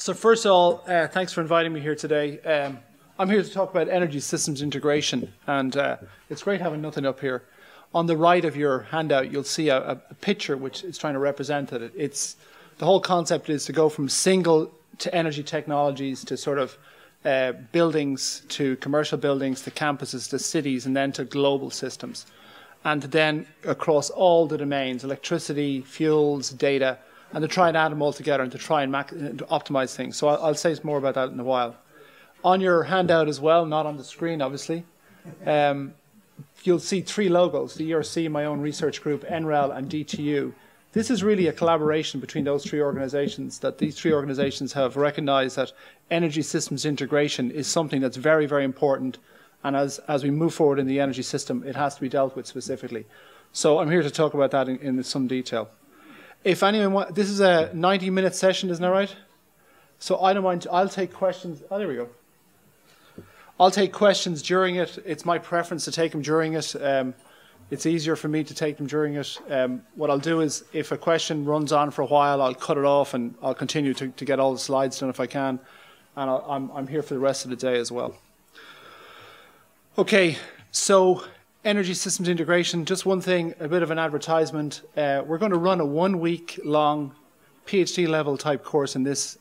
So first of all, thanks for inviting me here today. I'm here to talk about energy systems integration, and it's great having nothing up here. On the right of your handout, you'll see a picture which is trying to represent it. The whole concept is to go from single to energy technologies to sort of buildings, to commercial buildings, to campuses, to cities, and then to global systems. And then across all the domains, electricity, fuels, data, and to try and add them all together and to try and optimize things. So I'll say more about that in a while. On your handout as well, not on the screen obviously, you'll see three logos, the ERC, my own research group, NREL and DTU. This is really a collaboration between those three organizations, that these three organizations have recognized that energy systems integration is something that's very, very important, and as we move forward in the energy system, it has to be dealt with specifically. So I'm here to talk about that in some detail. If anyone wants, this is a 90-minute session, isn't that right? So I don't mind, I'll take questions. Oh, there we go. I'll take questions during it. It's my preference to take them during it. It's easier for me to take them during it. What I'll do is, if a question runs on for a while, I'll cut it off and I'll continue to get all the slides done if I can. And I'm here for the rest of the day as well. Okay, so energy systems integration, just one thing, a bit of an advertisement. We're going to run a 1-week-long PhD level type course in this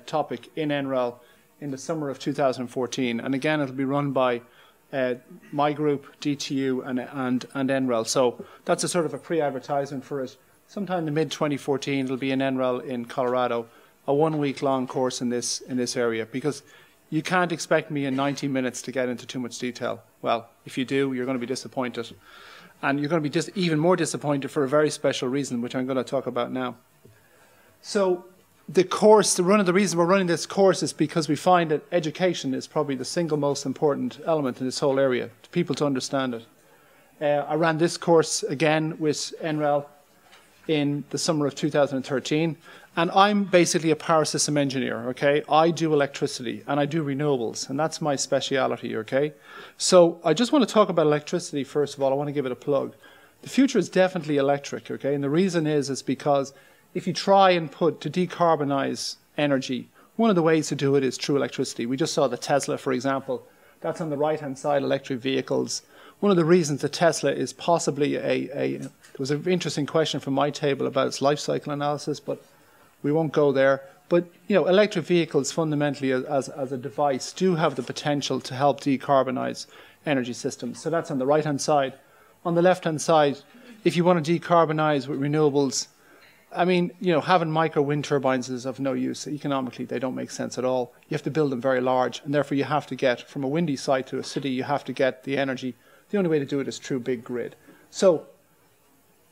topic in NREL in the summer of 2014. And again, it'll be run by my group, DTU, and NREL. So that's a sort of a pre-advertisement for it. Sometime in mid-2014, it'll be in NREL in Colorado, a 1-week-long course in this area, because you can't expect me in 90 minutes to get into too much detail. Well, if you do, you're going to be disappointed. And you're going to be even more disappointed for a very special reason, which I'm going to talk about now. So the reason we're running this course is because we find that education is probably the single most important element in this whole area, for people to understand it. I ran this course again with NREL in the summer of 2013. And I'm basically a power system engineer, okay? I do electricity and I do renewables, and that's my speciality, okay? So I just want to talk about electricity first of all. I want to give it a plug. The future is definitely electric, okay? And the reason is because if you try and to decarbonize energy, one of the ways to do it is through electricity. We just saw the Tesla, for example. That's on the right-hand side, electric vehicles. One of the reasons the Tesla is possibly there was an interesting question from my table about its life cycle analysis, but we won't go there. But you know, electric vehicles fundamentally as a device do have the potential to help decarbonize energy systems. So that's on the right-hand side. On the left-hand side, if you want to decarbonize with renewables, I mean, you know, having micro wind turbines is of no use. Economically, they don't make sense at all. You have to build them very large, and therefore you have to get, from a windy site to a city, you have to get the energy. The only way to do it is through big grid. So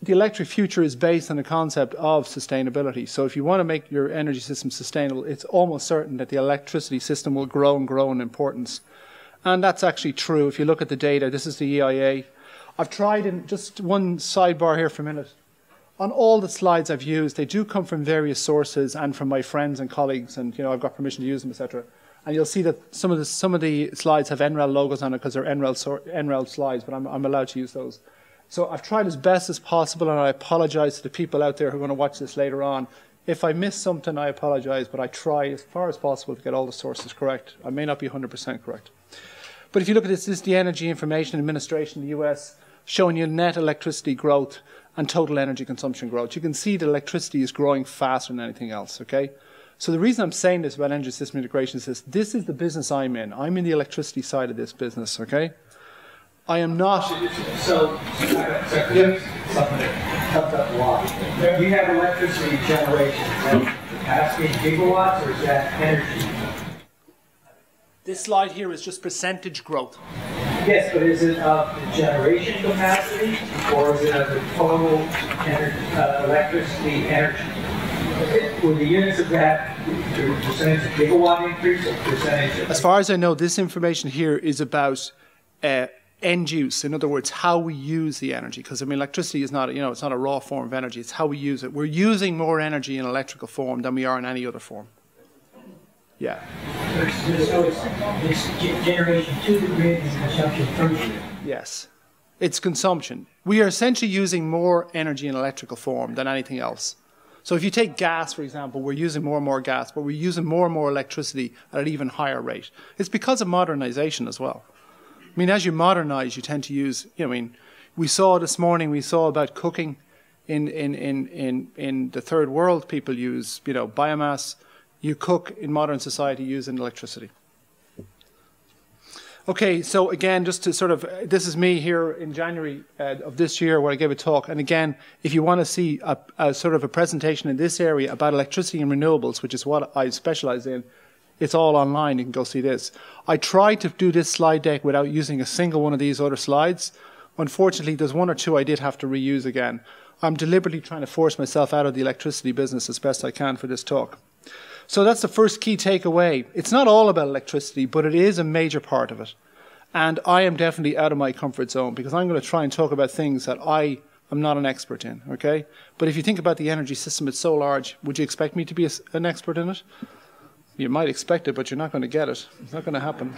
the electric future is based on the concept of sustainability. So if you want to make your energy system sustainable, it's almost certain that the electricity system will grow and grow in importance. And that's actually true. If you look at the data, this is the EIA. I've tried, in just one sidebar here for a minute. On all the slides I've used, they do come from various sources and from my friends and colleagues, and you know, I've got permission to use them, etc. And you'll see that some of the slides have NREL logos on it because they're NREL slides, but I'm allowed to use those. So I've tried as best as possible, and I apologize to the people out there who are going to watch this later on. If I miss something, I apologize, but I try as far as possible to get all the sources correct. I may not be 100% correct. But if you look at this is the Energy Information Administration in the US, showing you net electricity growth and total energy consumption growth. You can see that electricity is growing faster than anything else, okay? So the reason I'm saying this about energy system integration is this is the business I'm in. I'm in the electricity side of this business, okay? I am not. So give something that comes up a lot. You have electricity generation. Is that capacity in gigawatts, or is that energy? This slide here is just percentage growth. Yes, but is it of the generation capacity, or is it of the total electricity energy? Were the units of that percentage of gigawatt increase or percentage of... As far as I know, this information here is about end use. In other words, how we use the energy. Because I mean, electricity is not, you know, it's not a raw form of energy. It's how we use it. We're using more energy in electrical form than we are in any other form. Yeah. So it's generation to the grid and consumption from the grid. Yes. It's consumption. We are essentially using more energy in electrical form than anything else. So if you take gas, for example, we're using more and more gas, but we're using more and more electricity at an even higher rate. It's because of modernization as well. I mean, as you modernize, you tend to use, I mean, we saw this morning, we saw about cooking in the third world, people use, biomass. You cook in modern society using electricity. Okay, so again, just to sort of, this is me here in January of this year where I gave a talk. And again, if you want to see a sort of a presentation in this area about electricity and renewables, which is what I specialize in, it's all online. You can go see this. I tried to do this slide deck without using a single one of these other slides. Unfortunately, there's one or two I did have to reuse again. I'm deliberately trying to force myself out of the electricity business as best I can for this talk. So that's the first key takeaway. It's not all about electricity, but it is a major part of it. And I am definitely out of my comfort zone because I'm going to try and talk about things that I am not an expert in, okay? But if you think about the energy system, it's so large. Would you expect me to be an expert in it? You might expect it, but you're not going to get it. It's not going to happen.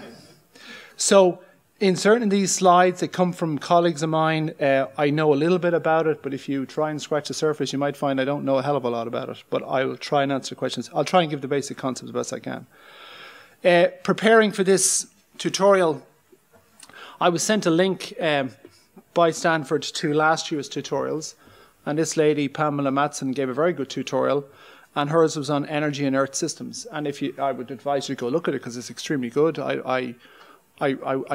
So in certain of these slides, they come from colleagues of mine. I know a little bit about it, but if you try and scratch the surface, you might find I don't know a hell of a lot about it. But I will try and answer questions. I'll try and give the basic concepts as best I can. Preparing for this tutorial, I was sent a link by Stanford to last year's tutorials. And this lady, Pamela Matson, gave a very good tutorial. And hers was on energy and earth systems. And I would advise you to go look at it because it's extremely good. I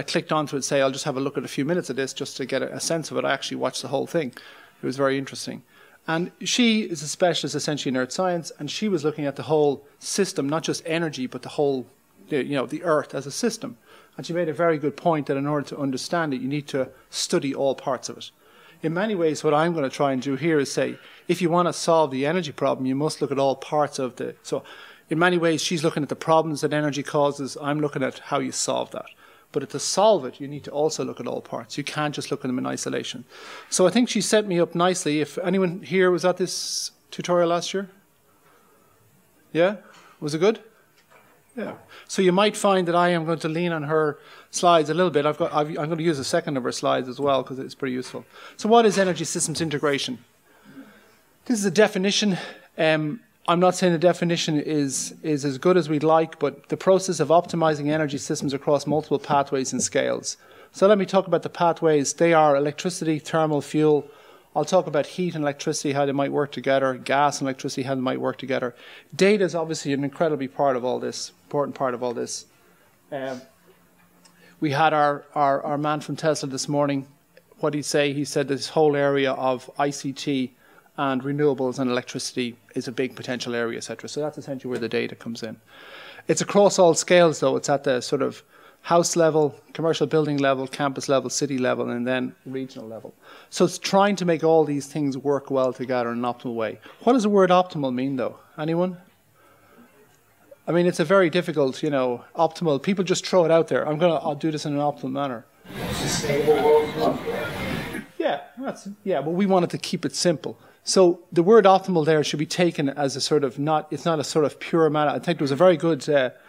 clicked onto it and say, I'll just have a look at a few minutes of this just to get a sense of it. I actually watched the whole thing. It was very interesting. And she is a specialist essentially in earth science, and she was looking at the whole system, not just energy, but the whole, the earth as a system. And she made a very good point that in order to understand it, you need to study all parts of it. In many ways, what I'm going to try and do here is say, if you want to solve the energy problem, you must look at all parts of the... So in many ways, she's looking at the problems that energy causes. I'm looking at how you solve that. But to solve it, you need to also look at all parts. You can't just look at them in isolation. So I think she set me up nicely. If anyone here was at this tutorial last year? Yeah? Was it good? Yeah. So you might find that I am going to lean on her slides a little bit. I'm going to use a second of her slides as well because it's pretty useful. So what is energy systems integration? This is a definition. I'm not saying the definition is as good as we'd like, but the process of optimizing energy systems across multiple pathways and scales. So let me talk about the pathways. They are electricity, thermal, fuel. I'll talk about heat and electricity, how they might work together, gas and electricity, how they might work together. Data is obviously an incredibly part of all this, important part of all this. We had our man from Tesla this morning. What did he say? He said this whole area of ICT and renewables and electricity is a big potential area, etc. So that's essentially where the data comes in. It's across all scales, though. It's at the sort of house level, commercial building level, campus level, city level, and then regional level. So it's trying to make all these things work well together in an optimal way. What does the word optimal mean, though? Anyone? I mean, it's a very difficult, optimal. People just throw it out there. I'll do this in an optimal manner. Sustainable world. Yeah, but we wanted to keep it simple. So the word optimal there should be taken as a sort of it's not a sort of pure matter. I think there was a very good, I'm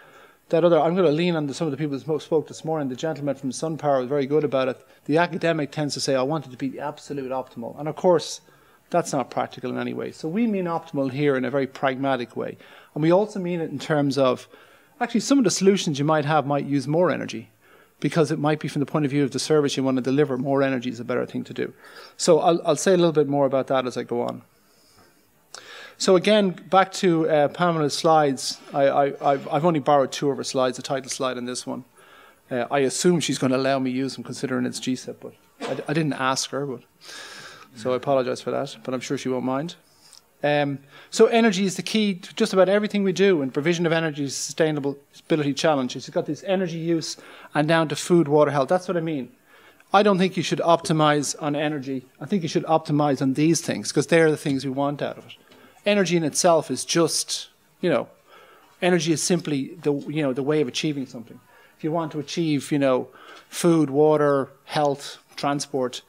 going to lean on some of the people who spoke this morning. The gentleman from SunPower was very good about it. The academic tends to say, I want it to be the absolute optimal. And of course, that's not practical in any way. So we mean optimal here in a very pragmatic way. And we also mean it in terms of, actually some of the solutions you might have might use more energy, because it might be from the point of view of the service you want to deliver, more energy is a better thing to do. So I'll say a little bit more about that as I go on. So again, back to Pamela's slides. I've only borrowed two of her slides, the title slide and this one. I assume she's going to allow me to use them considering it's GCEP, but I didn't ask her, so I apologize for that, but I'm sure she won't mind. So energy is the key to just about everything we do in provision of energy sustainability challenges. You've got this energy use and down to food, water, health. That's what I mean. I don't think you should optimize on energy. I think you should optimize on these things because they're the things we want out of it. Energy in itself is just, energy is simply the way of achieving something. If you want to achieve, food, water, health, transport,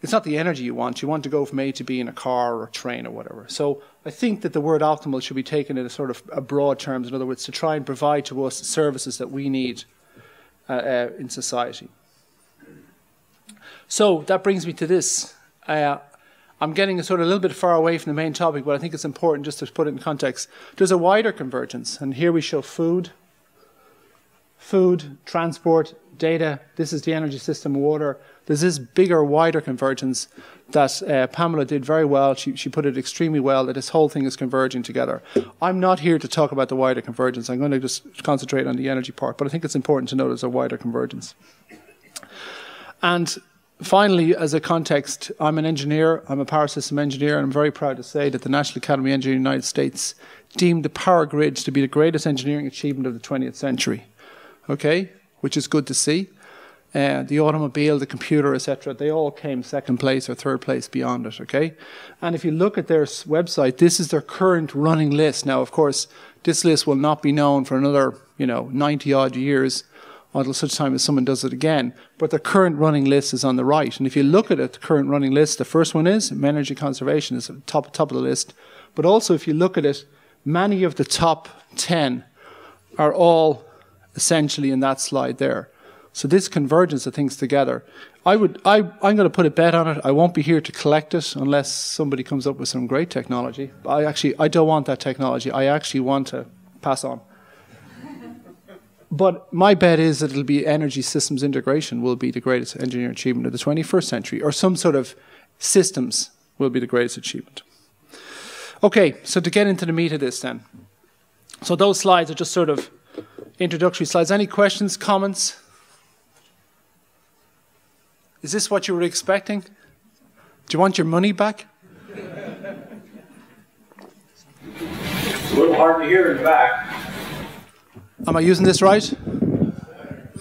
it's not the energy you want. You want to go from A to B in a car or a train or whatever. So I think that the word optimal should be taken in a sort of a broad terms. In other words, to try and provide to us the services that we need in society. So that brings me to this. I'm getting sort of a little bit far away from the main topic, but I think it's important just to put it in context. There's a wider convergence, and here we show food, transport, data. This is the energy system, water. There's this bigger, wider convergence that Pamela did very well. She put it extremely well, that this whole thing is converging together. I'm not here to talk about the wider convergence. I'm going to just concentrate on the energy part, but I think it's important to know there's a wider convergence. And finally, as a context, I'm an engineer. I'm a power system engineer, and I'm very proud to say that the National Academy of Engineering in the United States deemed the power grids to be the greatest engineering achievement of the 20th century. Okay, which is good to see. The automobile, the computer, etc., they all came second place or third place beyond it, okay? And if you look at their website, this is their current running list. Now, of course, this list will not be known for another, 90-odd years until such time as someone does it again. But the current running list is on the right. And if you look at it, the current running list, the first one is energy conservation, is at the top of the list. But also, if you look at it, many of the top 10 are all essentially in that slide there. So this convergence of things together, I'm going to put a bet on it. I won't be here to collect it unless somebody comes up with some great technology. I don't want that technology. I actually want to pass on. But my bet is that it'll be energy systems integration will be the greatest engineering achievement of the 21st century, or some sort of systems will be the greatest achievement. Okay, so to get into the meat of this then. So those slides are just sort of introductory slides. Any questions, comments? Is this what you were expecting? Do you want your money back? It's a little hard to hear in the back. Am I using this right?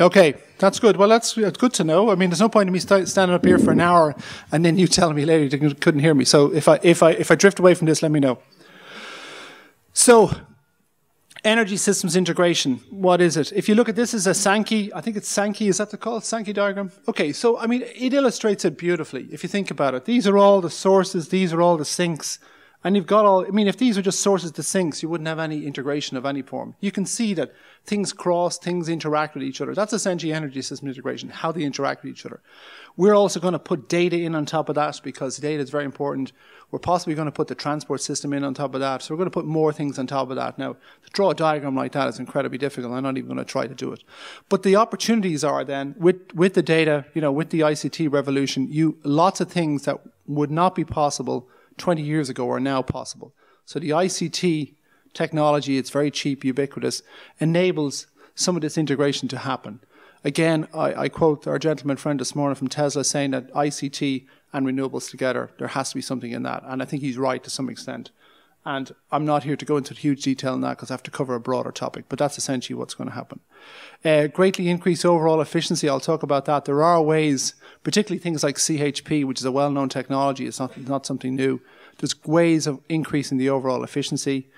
Okay, that's good. Well, that's good to know. I mean, there's no point in me standing up here for an hour and then you telling me later you couldn't hear me. So if I drift away from this, let me know. So, energy systems integration, what is it? If you look at this as a Sankey, I think it's Sankey, is that the call? Sankey diagram? Okay, so I mean, it illustrates it beautifully if you think about it. These are all the sources, these are all the sinks, and you've got all, I mean, if these were just sources to sinks, you wouldn't have any integration of any form. You can see that things cross, things interact with each other. That's essentially energy system integration, how they interact with each other. We're also going to put data in on top of that because data is very important. We're possibly going to put the transport system in on top of that. So we're going to put more things on top of that. Now, to draw a diagram like that is incredibly difficult. I'm not even going to try to do it. But the opportunities are then, with the data, with the ICT revolution, lots of things that would not be possible 20 years ago are now possible. So the ICT technology, it's very cheap, ubiquitous, enables some of this integration to happen. Again, I quote our gentleman friend this morning from Tesla saying that ICT and renewables together, there has to be something in that. And I think he's right to some extent. And I'm not here to go into huge detail on that because I have to cover a broader topic, but that's essentially what's going to happen. Greatly increase overall efficiency, I'll talk about that. There are ways, particularly things like CHP, which is a well-known technology, it's not something new. There's ways of increasing the overall efficiency.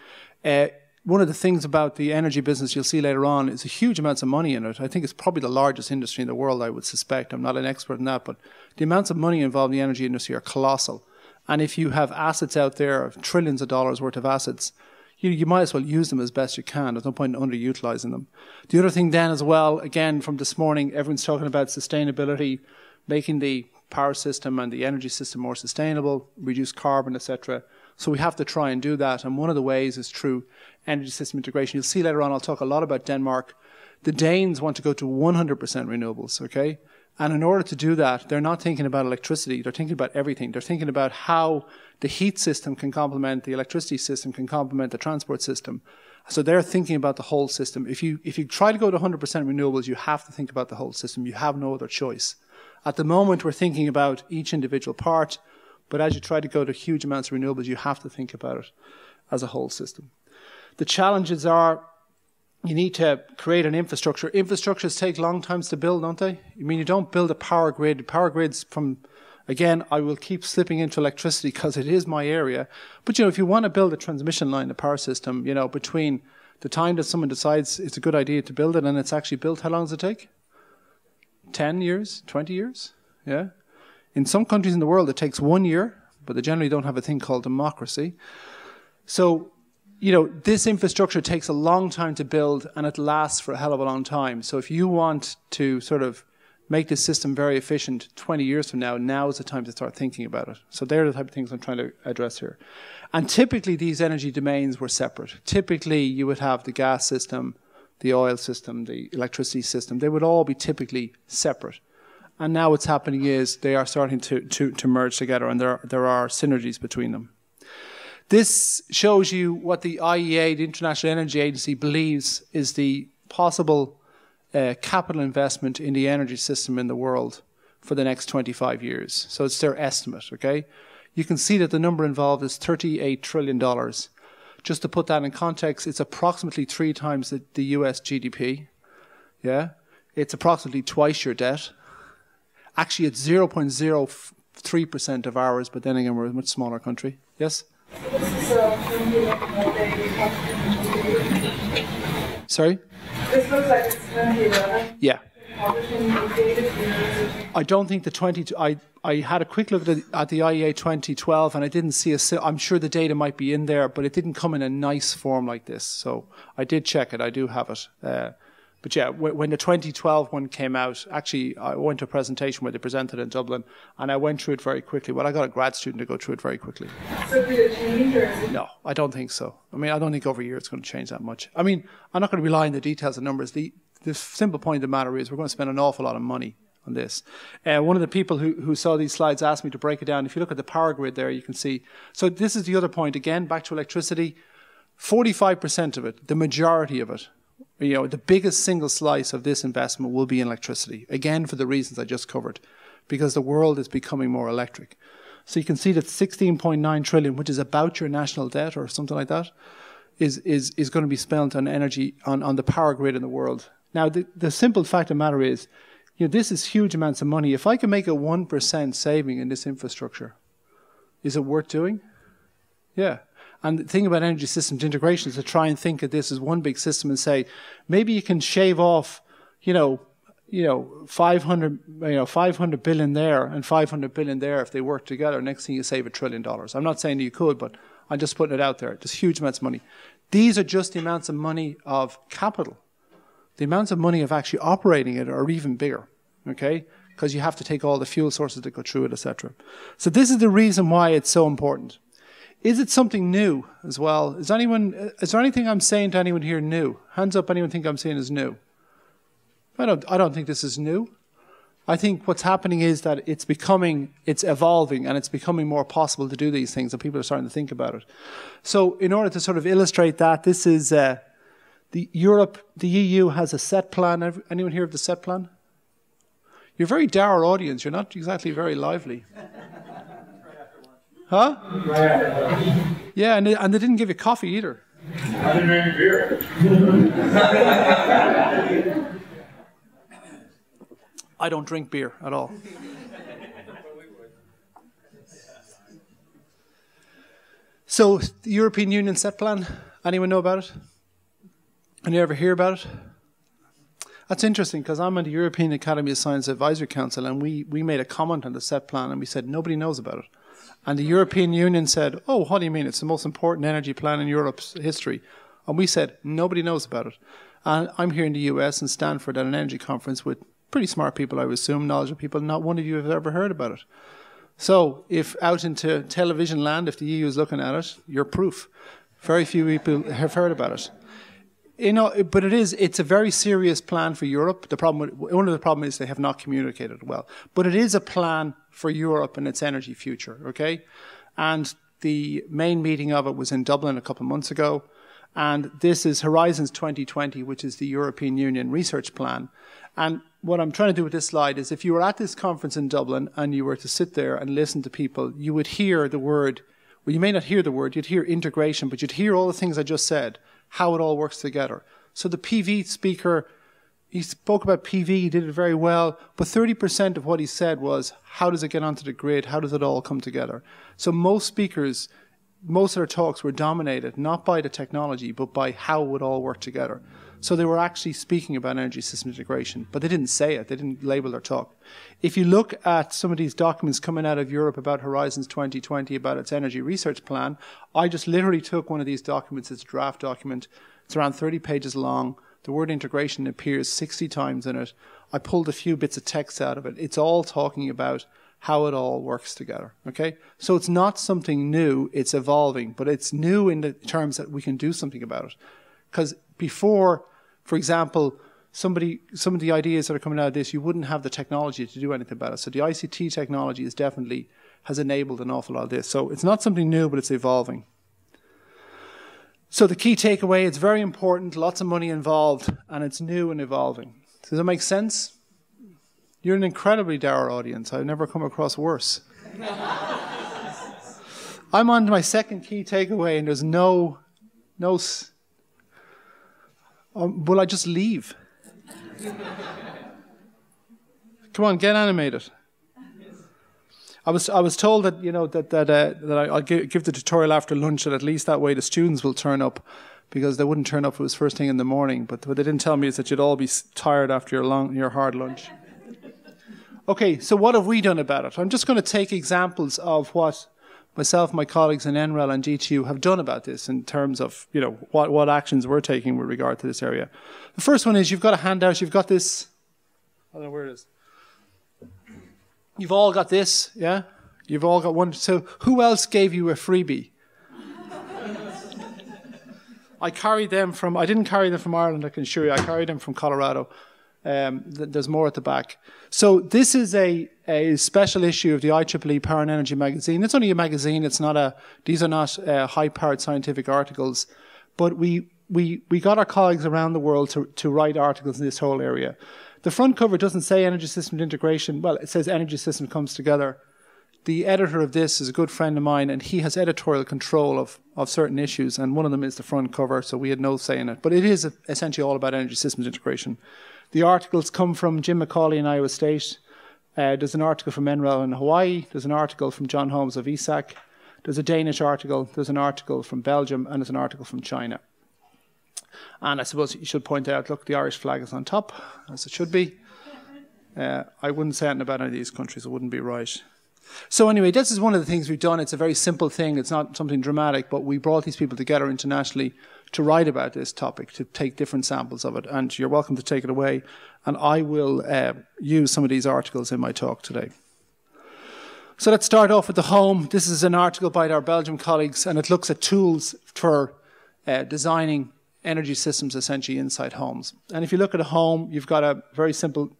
One of the things about the energy business you'll see later on is a huge amounts of money in it. I think it's probably the largest industry in the world, I would suspect. I'm not an expert in that, but the amounts of money involved in the energy industry are colossal. And if you have assets out there, of trillions of dollars worth of assets, you might as well use them as best you can. There's no point in underutilizing them. The other thing then as well, again, from this morning, everyone's talking about sustainability, making the power system and the energy system more sustainable, reduce carbon, etc. So we have to try and do that. And one of the ways is through energy system integration. You'll see later on, I'll talk a lot about Denmark. The Danes want to go to 100% renewables, okay? And in order to do that, they're not thinking about electricity. They're thinking about everything. They're thinking about how the heat system can complement the electricity system, can complement the transport system. So they're thinking about the whole system. If you try to go to 100% renewables, you have to think about the whole system. You have no other choice. At the moment, we're thinking about each individual part, but as you try to go to huge amounts of renewables, you have to think about it as a whole system. The challenges are, you need to create an infrastructure. Infrastructures take long times to build, don't they? I mean, you don't build a power grid. Power grids from, again, I will keep slipping into electricity because it is my area. But, if you want to build a transmission line, a power system, between the time that someone decides it's a good idea to build it and it's actually built, how long does it take? 10 years, 20 years? Yeah. In some countries in the world, it takes 1 year, but they generally don't have a thing called democracy. So, this infrastructure takes a long time to build and it lasts for a hell of a long time. So if you want to sort of make this system very efficient 20 years from now is the time to start thinking about it. So they're the type of things I'm trying to address here. And typically these energy domains were separate. Typically you would have the gas system, the oil system, the electricity system. They would all be typically separate. And now what's happening is they are starting to merge together, and there are synergies between them. This shows you what the IEA, the International Energy Agency, believes is the possible capital investment in the energy system in the world for the next 25 years. So it's their estimate, okay? You can see that the number involved is $38 trillion. Just to put that in context, it's approximately 3 times the US GDP. Yeah? It's approximately twice your debt. Actually, it's 0.03% of ours, but then again, we're a much smaller country. Yes? Sorry? This looks like it's 2011. Yeah. I don't think the 20... I had a quick look at the IEA 2012, and I didn't see I'm sure the data might be in there, but it didn't come in a nice form like this. So I did check it. I do have it. But yeah, when the 2012 one came out, actually, I went to a presentation where they presented in Dublin, and I went through it very quickly. Well, I got a grad student to go through it very quickly. So did it change, or is it? No, I don't think so. I mean, I don't think over a year it's going to change that much. I mean, I'm not going to rely on the details and numbers. The simple point of the matter is we're going to spend an awful lot of money on this. One of the people who saw these slides asked me to break it down. If you look at the power grid there, you can see. So this is the other point. Again, back to electricity. 45% of it, the majority of it, you know, the biggest single slice of this investment will be in electricity. Again, for the reasons I just covered, because the world is becoming more electric. So you can see that 16.9 trillion, which is about your national debt or something like that, is going to be spent on energy, on the power grid in the world. Now, the simple fact of the matter is, you know, this is huge amounts of money. If I can make a 1% saving in this infrastructure, is it worth doing? Yeah. And the thing about energy systems integration is to try and think of this as one big system and say, maybe you can shave off, 500 billion there and 500 billion there if they work together. Next thing you save $1 trillion. I'm not saying that you could, but I'm just putting it out there. Just huge amounts of money. These are just the amounts of money of capital. The amounts of money of actually operating it are even bigger, okay? Because you have to take all the fuel sources that go through it, etc. So this is the reason why it's so important. Is it something new as well? Is there anything I'm saying to anyone here new? Hands up, anyone think I'm saying is new? I don't think this is new. I think what's happening is that it's evolving, and it's becoming more possible to do these things, and people are starting to think about it. So in order to sort of illustrate that, this is the EU has a set plan. Anyone hear of the set plan? You're a very dour audience. You're not exactly very lively. Huh? Yeah, and they didn't give you coffee either. I didn't drink beer. I don't drink beer at all. So, the European Union set plan, anyone know about it? Anyone ever hear about it? That's interesting, because I'm on the European Academy of Science Advisory Council, and we made a comment on the set plan, and we said nobody knows about it. And the European Union said, oh, what do you mean? It's the most important energy plan in Europe's history. And we said, nobody knows about it. And I'm here in the US in Stanford at an energy conference with pretty smart people, I would assume, knowledgeable people. Not one of you have ever heard about it. So if out into television land, if the EU is looking at it, you're proof. Very few people have heard about it. You know, but it's a very serious plan for Europe. One of the problems is they have not communicated well. But it is a plan for Europe and its energy future, okay? And the main meeting of it was in Dublin a couple of months ago. And this is Horizons 2020, which is the European Union research plan. And what I'm trying to do with this slide is if you were at this conference in Dublin and you were to sit there and listen to people, you would hear the word, well, you may not hear the word, you'd hear integration, but you'd hear all the things I just said, how it all works together. So the PV speaker, he spoke about PV, he did it very well, but 30% of what he said was, how does it get onto the grid? How does it all come together? So most speakers, most of their talks were dominated, not by the technology, but by how it would all work together. So they were actually speaking about energy system integration, but they didn't say it, they didn't label their talk. If you look at some of these documents coming out of Europe about Horizons 2020, about its energy research plan, I just literally took one of these documents, it's a draft document, it's around 30 pages long. The word integration appears 60 times in it. I pulled a few bits of text out of it. It's all talking about how it all works together, okay? So it's not something new, it's evolving, but it's new in the terms that we can do something about it. Because before, for example, some of the ideas that are coming out of this, you wouldn't have the technology to do anything about it. So the ICT technology has enabled an awful lot of this. So it's not something new, but it's evolving. So the key takeaway, it's very important, lots of money involved, and it's new and evolving. Does that make sense? You're an incredibly dour audience. I've never come across worse. I'm on to my second key takeaway, and there's will I just leave? Come on, get animated. I was told that I'll give the tutorial after lunch, and at least that way the students will turn up, because they wouldn't turn up if it was first thing in the morning. But what they didn't tell me is that you'd all be tired after your hard lunch. Okay, so what have we done about it? I'm just going to take examples of what myself, my colleagues in NREL and GTU have done about this in terms of, what actions we're taking with regard to this area. The first one is you've got a handout, you've got this, I don't know where it is. You've all got this, yeah? You've all got one. So who else gave you a freebie? I didn't carry them from Ireland, I can assure you. I carried them from Colorado. There's more at the back. So this is a special issue of the IEEE Power and Energy magazine. It's only a magazine. These are not high-powered scientific articles. But we got our colleagues around the world to write articles in this whole area. The front cover doesn't say energy systems integration. Well, it says energy system comes together. The editor of this is a good friend of mine, and he has editorial control of certain issues, and one of them is the front cover, so we had no say in it. But it is essentially all about energy systems integration. The articles come from Jim McCauley in Iowa State. There's an article from NREL in Hawaii. There's an article from John Holmes of ESAC. There's a Danish article. There's an article from Belgium, and there's an article from China. And I suppose you should point out, look, the Irish flag is on top, as it should be. I wouldn't say anything about any of these countries. It wouldn't be right. So anyway, this is one of the things we've done. It's a very simple thing. It's not something dramatic, but we brought these people together internationally to write about this topic, to take different samples of it. And you're welcome to take it away. And I will use some of these articles in my talk today. So let's start off with the home. This is an article by our Belgian colleagues, and it looks at tools for designing energy systems essentially inside homes. And if you look at a home, you've got a very simple,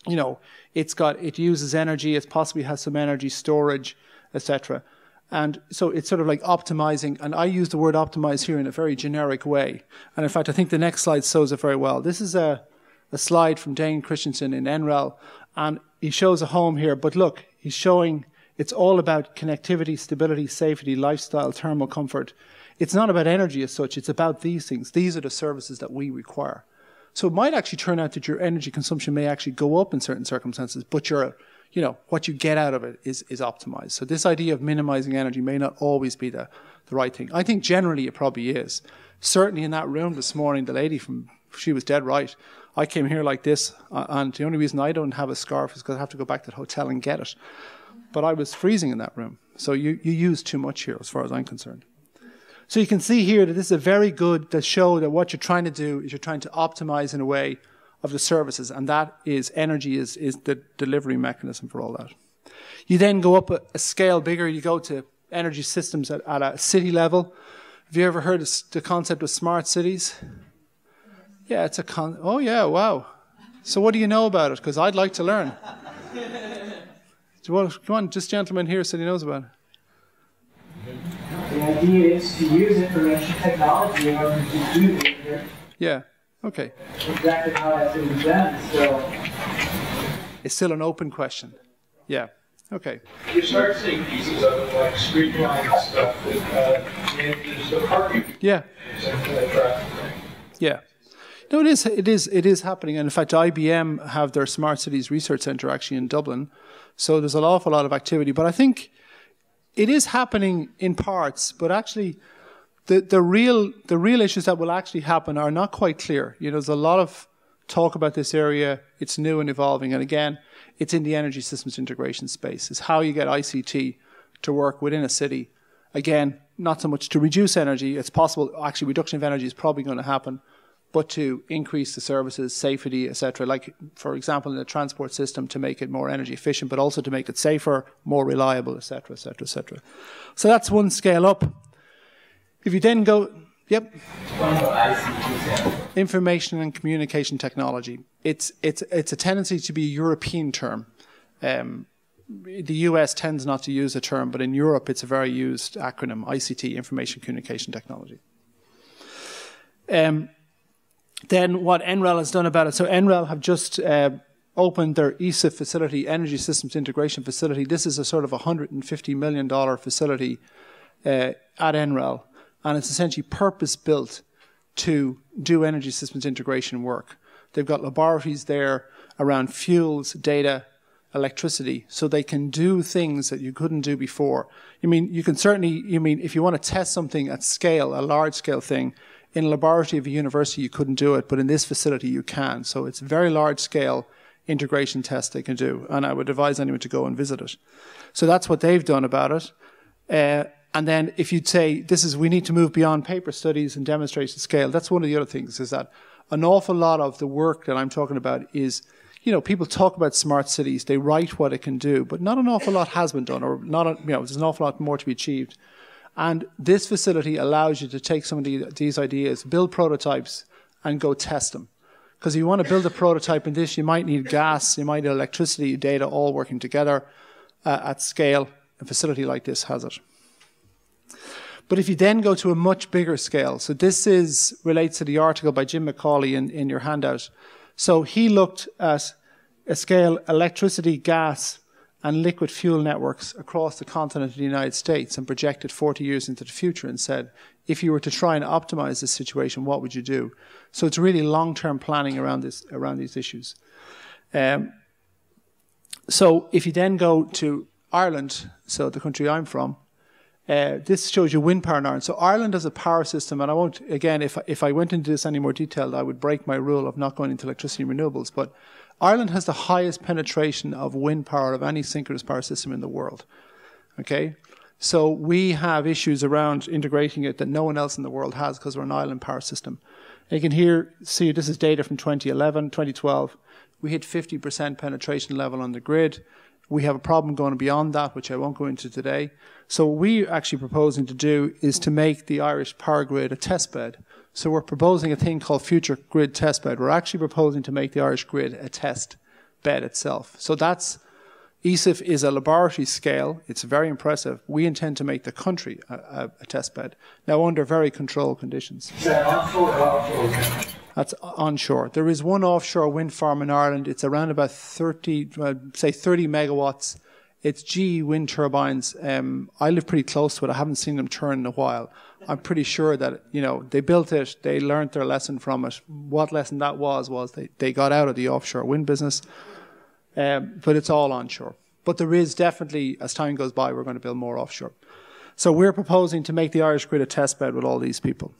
it uses energy, it possibly has some energy storage, etc. And so it's sort of like optimizing, and I use the word optimize here in a very generic way. And in fact, I think the next slide shows it very well. This is a slide from Dane Christensen in NREL, and he shows a home here, but look, he's showing it's all about connectivity, stability, safety, lifestyle, thermal comfort. It's not about energy as such, it's about these things. These are the services that we require. So it might actually turn out that your energy consumption may actually go up in certain circumstances, but what you get out of it is optimized. So this idea of minimizing energy may not always be the right thing. I think generally it probably is. Certainly in that room this morning, the lady she was dead right. I came here like this, and the only reason I don't have a scarf is because I have to go back to the hotel and get it. But I was freezing in that room. So you use too much here as far as I'm concerned. So you can see here that this is a very good to show that what you're trying to do is you're trying to optimize in a way of the services, and that is energy is the delivery mechanism for all that. You then go up a scale bigger, you go to energy systems at a city level. Have you ever heard of the concept of smart cities? Yeah, oh yeah, wow. So what do you know about it? Because I'd like to learn. Come on, this gentleman here said he knows about it. The idea is to use information technology in order to do it. Yeah, okay. Exactly how that's going to be done, so. It's still an open question. Yeah, okay. You start seeing pieces of it like streamlined stuff with the parking. Yeah. Yeah. No, it is happening. And in fact, IBM have their Smart Cities Research Centre actually in Dublin. So there's an awful lot of activity. But I think it is happening in parts, but actually the real issues that will actually happen are not quite clear. There's a lot of talk about this area. It's new and evolving. And again, it's in the energy systems integration space. It's how you get ICT to work within a city. Again, not so much to reduce energy. It's possible, actually, reduction of energy is probably going to happen. but to increase the services, safety, etc. Like, for example, in the transport system, to make it more energy efficient, but also to make it safer, more reliable, etc., etc., etc. So that's one scale up. If you then go, yep, information and communication technology. It's a tendency to be a European term. The US tends not to use the term, but in Europe it's a very used acronym, ICT, Information Communication Technology. Then what NREL has done about it, so NREL have just opened their ESIF facility, Energy Systems Integration Facility. This is a sort of $150 million facility at NREL, and it's essentially purpose-built to do energy systems integration work. They've got laboratories there around fuels, data, electricity, so they can do things that you couldn't do before. You can certainly, if you want to test something at scale, a large-scale thing, in a laboratory of a university you couldn't do it, but in this facility you can. So it's a very large-scale integration test they can do, and I would advise anyone to go and visit it. So that's what they've done about it. And then if you'd say, we need to move beyond paper studies and demonstration scale, that's one of the other things, is that an awful lot of the work that I'm talking about is, people talk about smart cities, they write what it can do, but not an awful lot has been done, or there's an awful lot more to be achieved. And this facility allows you to take some of these ideas, build prototypes, and go test them. Because if you want to build a prototype in this, you might need gas, you might need electricity, data all working together at scale. A facility like this has it. But if you then go to a much bigger scale, so this relates to the article by Jim McCauley in your handout. So he looked at a scale electricity, gas, and liquid fuel networks across the continent of the United States and projected 40 years into the future and said, if you were to try and optimize this situation, what would you do? So it's really long-term planning around these issues. So if you then go to Ireland, so the country I'm from, this shows you wind power in Ireland. So Ireland has a power system, and I won't, again, if I went into this any more detail, I would break my rule of not going into electricity and renewables, but Ireland has the highest penetration of wind power of any synchronous power system in the world. Okay? So we have issues around integrating it that no one else in the world has because we're an island power system. And you can see this is data from 2011, 2012. We hit 50% penetration level on the grid. We have a problem going beyond that, which I won't go into today. So what we're actually proposing to do is to make the Irish power grid a test bed. So we're proposing a thing called Future Grid Test Bed. We're actually proposing to make the Irish grid a test bed itself. So ESIF is a laboratory scale. It's very impressive. We intend to make the country a test bed. Now under very controlled conditions. Is that onshore or offshore? That's onshore. There is one offshore wind farm in Ireland. It's around about 30 megawatts. It's GE wind turbines. I live pretty close to it. I haven't seen them turn in a while. I'm pretty sure that, they built it, they learned their lesson from it. What lesson that was they got out of the offshore wind business. But it's all onshore. But there is definitely, as time goes by, we're going to build more offshore. So we're proposing to make the Irish grid a test bed with all these people.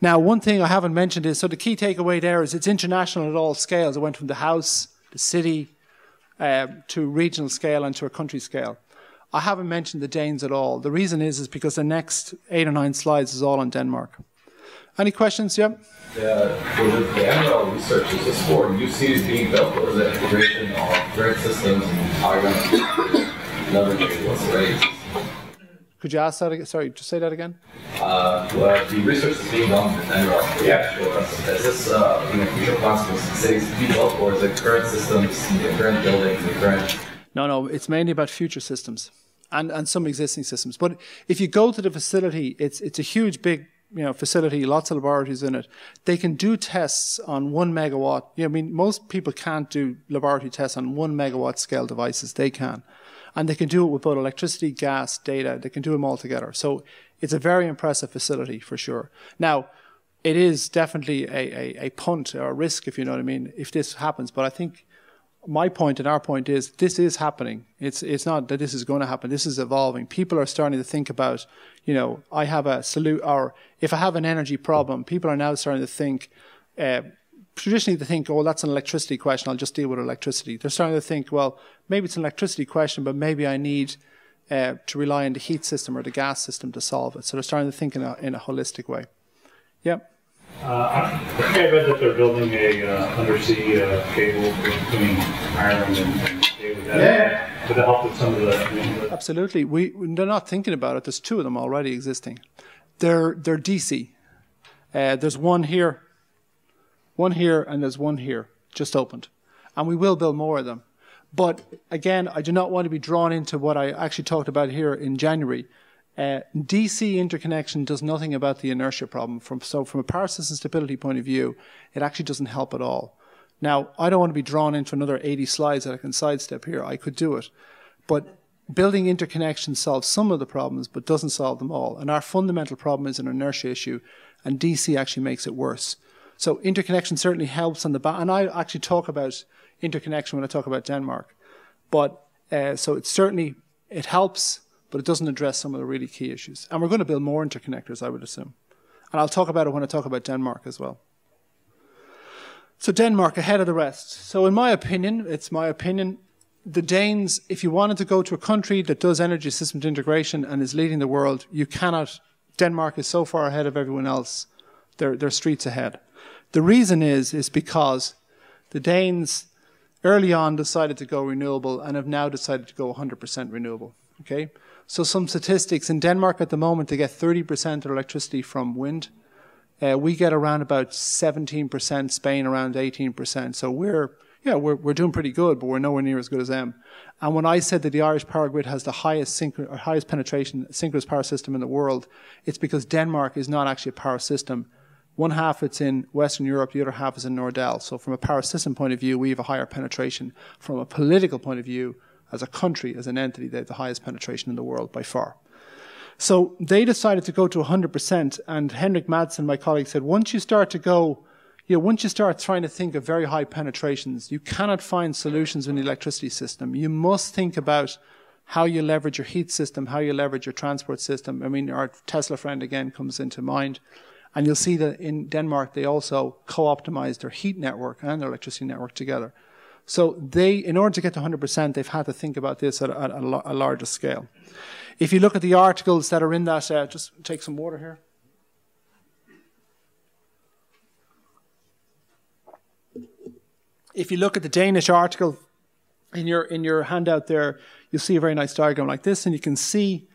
Now, one thing I haven't mentioned is, so the key takeaway there is it's international at all scales. It went from the house, the city, to regional scale and to a country scale. I haven't mentioned the Danes at all. The reason is because the next 8 or 9 slides is all on Denmark. Any questions? Yep. For the NREL research, is this for new cities being built, or is it integration of grid systems and how you're going to leverage what's raised? Could you ask that again? Sorry, just say that again. The research is being done with NREL. Yeah. Is this future plans for cities to be built, or is it current systems, the current buildings, the current? No, it's mainly about future systems and some existing systems. But if you go to the facility, it's a huge, big facility, lots of laboratories in it. They can do tests on 1 megawatt. Most people can't do laboratory tests on 1 megawatt scale devices. They can. And they can do it with both electricity, gas, data. They can do them all together. So it's a very impressive facility for sure. Now, it is definitely a punt or a risk, if you know what I mean, if this happens. But I think my point and our point is this is happening. It's not that this is going to happen. This is evolving. People are starting to think about, I have a solution, or if I have an energy problem, people are now starting to think, traditionally they think, oh, that's an electricity question, I'll just deal with electricity. They're starting to think, well, maybe it's an electricity question, but maybe I need to rely on the heat system or the gas system to solve it. So they're starting to think in a holistic way. Yep. I think I read that they're building a undersea cable between Ireland and yeah. With the help of some of the... Absolutely. They're not thinking about it. There's two of them already existing. They're DC. There's one here, and there's one here, just opened. And we will build more of them. But again, I do not want to be drawn into what I actually talked about here in January. DC interconnection does nothing about the inertia problem. So from a power system stability point of view, it actually doesn't help at all. Now, I don't want to be drawn into another 80 slides that I can sidestep here. I could do it. But building interconnection solves some of the problems, but doesn't solve them all. And our fundamental problem is an inertia issue, and DC actually makes it worse. So interconnection certainly helps on the back. And I actually talk about interconnection when I talk about Denmark. But so it helps, but it doesn't address some of the really key issues. And we're going to build more interconnectors, I would assume. And I'll talk about it when I talk about Denmark as well. So Denmark ahead of the rest. So in my opinion, it's my opinion, the Danes, if you wanted to go to a country that does energy systems integration and is leading the world, you cannot. Denmark is so far ahead of everyone else. They're streets ahead. The reason is because the Danes early on decided to go renewable and have now decided to go 100% renewable. Okay? So some statistics. In Denmark at the moment, they get 30% of electricity from wind. We get around about 17%, Spain around 18%. So we're doing pretty good, but we're nowhere near as good as them. And when I said that the Irish power grid has the highest penetration synchronous power system in the world, it's because Denmark is not actually a power system. One half it's in Western Europe, the other half is in Nordel. So from a power system point of view, we have a higher penetration. From a political point of view, as a country, as an entity, they have the highest penetration in the world by far. So they decided to go to 100%, and Henrik Madsen, my colleague, said once you start trying to think of very high penetrations, you cannot find solutions in the electricity system. You must think about how you leverage your heat system, how you leverage your transport system. I mean, our Tesla friend again comes into mind. And you'll see that in Denmark, they also co-optimize their heat network and their electricity network together. So in order to get to 100%, they've had to think about this at a larger scale. If you look at the articles that are in that, just take some water here. If you look at the Danish article in your handout there, you'll see a very nice diagram like this, and you can see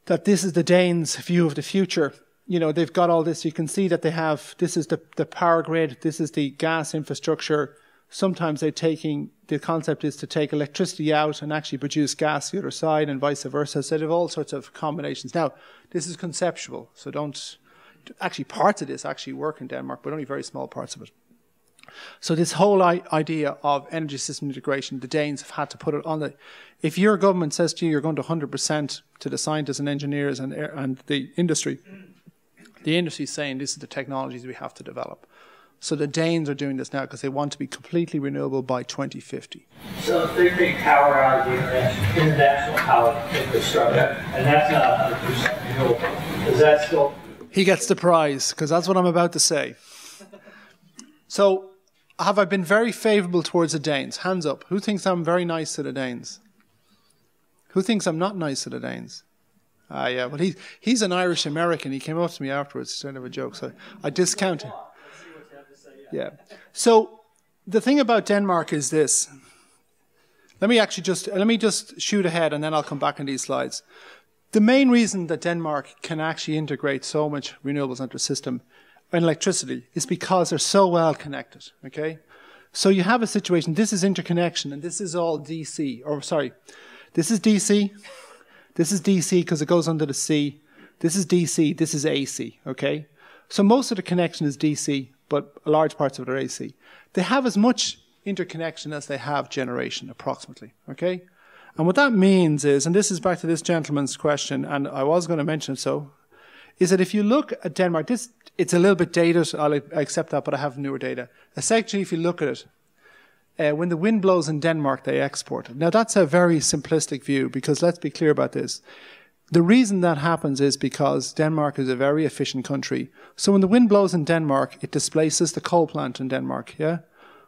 that this is the Danes' view of the future. You know, they've got all this. You can see that they have, this is the power grid, this is the gas infrastructure. Sometimes the concept is to take electricity out and actually produce gas the other side and vice versa. So they have all sorts of combinations. Now, this is conceptual, so actually parts of this actually work in Denmark, but only very small parts of it. So this whole idea of energy system integration, the Danes have had to put it on if your government says to you you're going to 100% to the scientists and engineers and the industry is saying this is the technologies we have to develop. So the Danes are doing this now because they want to be completely renewable by 2050. So if they take power out of the international power infrastructure, and that's not 100% renewable, is that still... He gets the prize, because that's what I'm about to say. So, have I been very favourable towards the Danes? Hands up. Who thinks I'm very nice to the Danes? Who thinks I'm not nice to the Danes? Yeah, well, he's an Irish American. He came up to me afterwards, it's kind of a joke, so I discount him. Yeah. So the thing about Denmark is this. Let me just shoot ahead, and then I'll come back on these slides. The main reason that Denmark can actually integrate so much renewables into the system and electricity is because they're so well connected. Okay. So you have a situation. This is interconnection, and this is all DC. Or sorry, this is DC. This is DC because it goes under the sea. This is DC. This is AC. Okay. So most of the connection is DC, but large parts of it are AC. They have as much interconnection as they have generation, approximately, okay? And what that means is, and this is back to this gentleman's question, and I was going to mention it so, is that if you look at Denmark, it's a little bit dated, I'll accept that, but I have newer data. Essentially, if you look at it, when the wind blows in Denmark, they export it. Now, that's a very simplistic view, because let's be clear about this. The reason that happens is because Denmark is a very efficient country. So when the wind blows in Denmark, it displaces the coal plant in Denmark, yeah?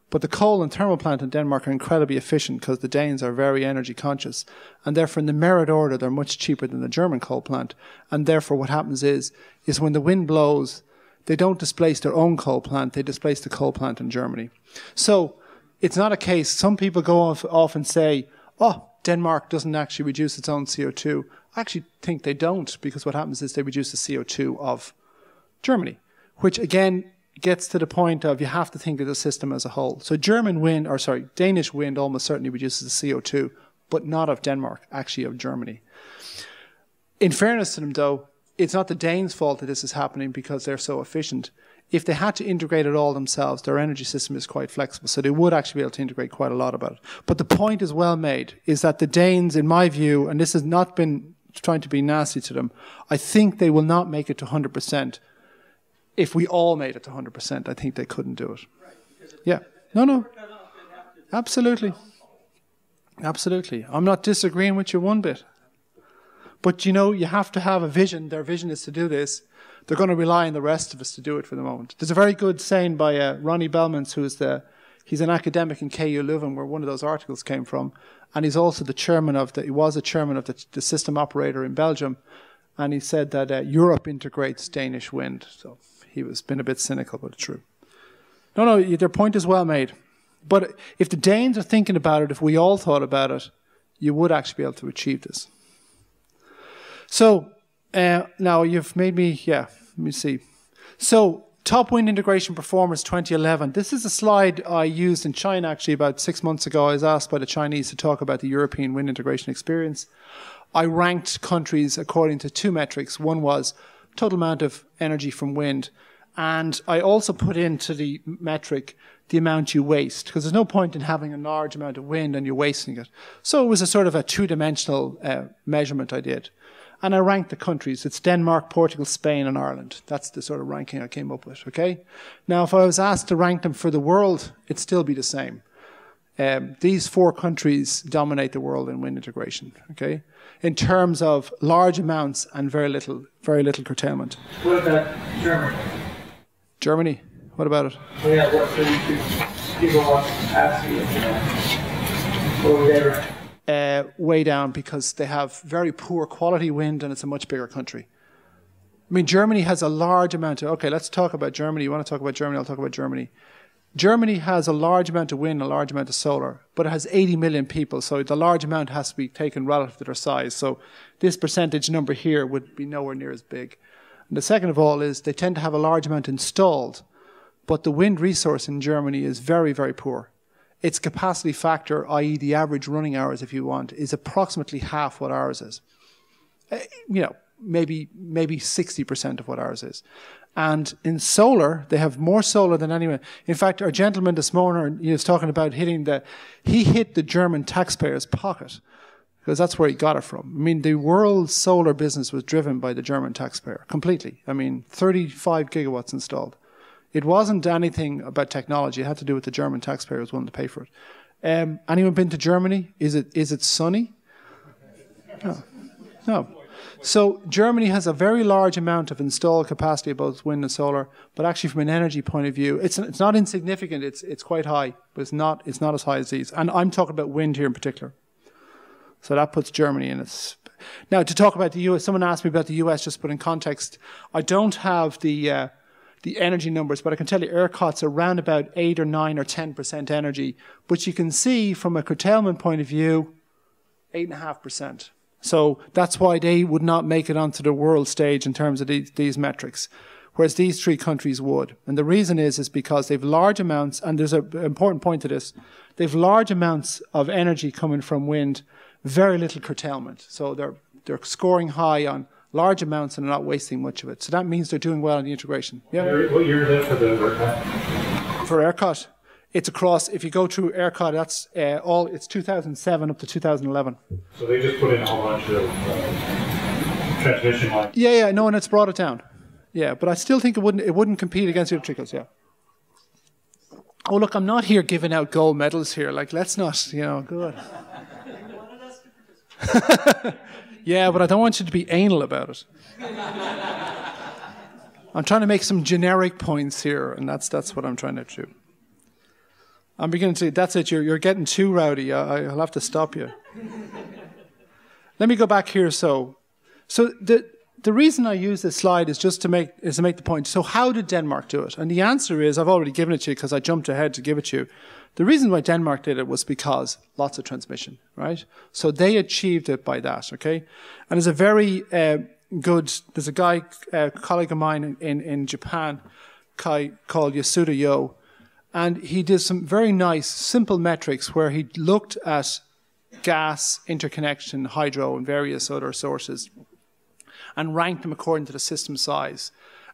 But the coal and thermal plant in Denmark are incredibly efficient because the Danes are very energy conscious. And therefore, in the merit order, they're much cheaper than the German coal plant. And therefore, what happens is when the wind blows, They don't displace their own coal plant, they displace the coal plant in Germany. So it's not a case, some people go off and say, oh, Denmark doesn't actually reduce its own CO2. I actually think they don't, because what happens is they reduce the CO2 of Germany, which again gets to the point of you have to think of the system as a whole. So Danish wind almost certainly reduces the CO2, but not of Denmark, actually of Germany. In fairness to them, though, it's not the Danes' fault that this is happening because they're so efficient. If they had to integrate it all themselves, their energy system is quite flexible, so they would actually be able to integrate quite a lot about it. But the point is well made, is that the Danes, in my view, and this has not been trying to be nasty to them, I think they will not make it to 100%. If we all made it to 100%, I think they couldn't do it. Yeah. No. Absolutely. Absolutely. I'm not disagreeing with you one bit. But, you know, you have to have a vision. Their vision is to do this. They're going to rely on the rest of us to do it for the moment. There's a very good saying by Ronnie Belmont, he's an academic in KU Leuven, where one of those articles came from. And he's also the chairman of he was a chairman of the system operator in Belgium. And he said that Europe integrates Danish wind. So he was been a bit cynical, but it's true. No, their point is well made. But if the Danes are thinking about it, if we all thought about it, you would actually be able to achieve this. So now you've made me, let me see. So top wind integration performance 2011. This is a slide I used in China actually about 6 months ago. I was asked by the Chinese to talk about the European wind integration experience. I ranked countries according to two metrics. One was total amount of energy from wind. And I also put into the metric the amount you waste, because there's no point in having a large amount of wind and you're wasting it. So it was a sort of a two-dimensional measurement I did. And I ranked the countries. It's Denmark, Portugal, Spain, and Ireland. That's the sort of ranking I came up with, okay? Now, if I was asked to rank them for the world, it'd still be the same. These four countries dominate the world in wind integration, okay? In terms of large amounts and very little curtailment. What about Germany? Germany? What about it? Yeah, what 32 gigawatts capacity? What were they rank? Way down, because they have very poor quality wind and it's a much bigger country. I mean, Germany has a large amount of... Okay, let's talk about Germany. You want to talk about Germany? I'll talk about Germany. Germany has a large amount of wind, a large amount of solar, but it has 80 million people, so the large amount has to be taken relative to their size. So this percentage number here would be nowhere near as big. And the second of all is they tend to have a large amount installed, but the wind resource in Germany is very, very poor. Its capacity factor, i.e. the average running hours, if you want, is approximately half what ours is. You know, maybe 60% of what ours is. And in solar, they have more solar than anyone. In fact, our gentleman this morning, he was talking about he hit the German taxpayer's pocket, because that's where he got it from. I mean, the world's solar business was driven by the German taxpayer, completely. I mean, 35 gigawatts installed. It wasn't anything about technology. It had to do with the German taxpayer who was willing to pay for it. Anyone been to Germany? Is it sunny? No. So Germany has a very large amount of installed capacity of both wind and solar, but actually from an energy point of view, it's not insignificant. It's quite high, but it's not as high as these. And I'm talking about wind here in particular. So that puts Germany in its... Now, to talk about the US, someone asked me about the US, just to put in context. I don't have the energy numbers, but I can tell you ERCOT's around about 8 or 9 or 10% energy. But you can see from a curtailment point of view, 8.5%. So that's why they would not make it onto the world stage in terms of these metrics, whereas these three countries would. And the reason is because they've large amounts, and there's an important point to this, they've large amounts of energy coming from wind, very little curtailment. So they're scoring high on large amounts and not wasting much of it. So that means they're doing well in the integration. Yeah. What year is that for the ERCOT? For ERCOT, it's across, if you go through ERCOT, that's it's 2007 up to 2011. So they just put in a whole bunch of transmission lines. Yeah, no, and it's brought it down. Yeah, but I still think it wouldn't compete against the other trickles, yeah. Oh, look, I'm not here giving out gold medals here. Like, let's not, good. Yeah, but I don't want you to be anal about it. I'm trying to make some generic points here, and that's what I'm trying to do. I'm beginning to... That's it, you're getting too rowdy. I'll have to stop you. Let me go back here. So the the reason I use this slide is just to make the point. So how did Denmark do it? And the answer is, I've already given it to you because I jumped ahead to give it to you. The reason why Denmark did it was because lots of transmission, right? So they achieved it by that, okay? And there's a very there's a guy, a colleague of mine in Japan called Yasuda Yo, and he did some very nice, simple metrics where he looked at gas, interconnection, hydro, and various other sources, and ranked them according to the system size.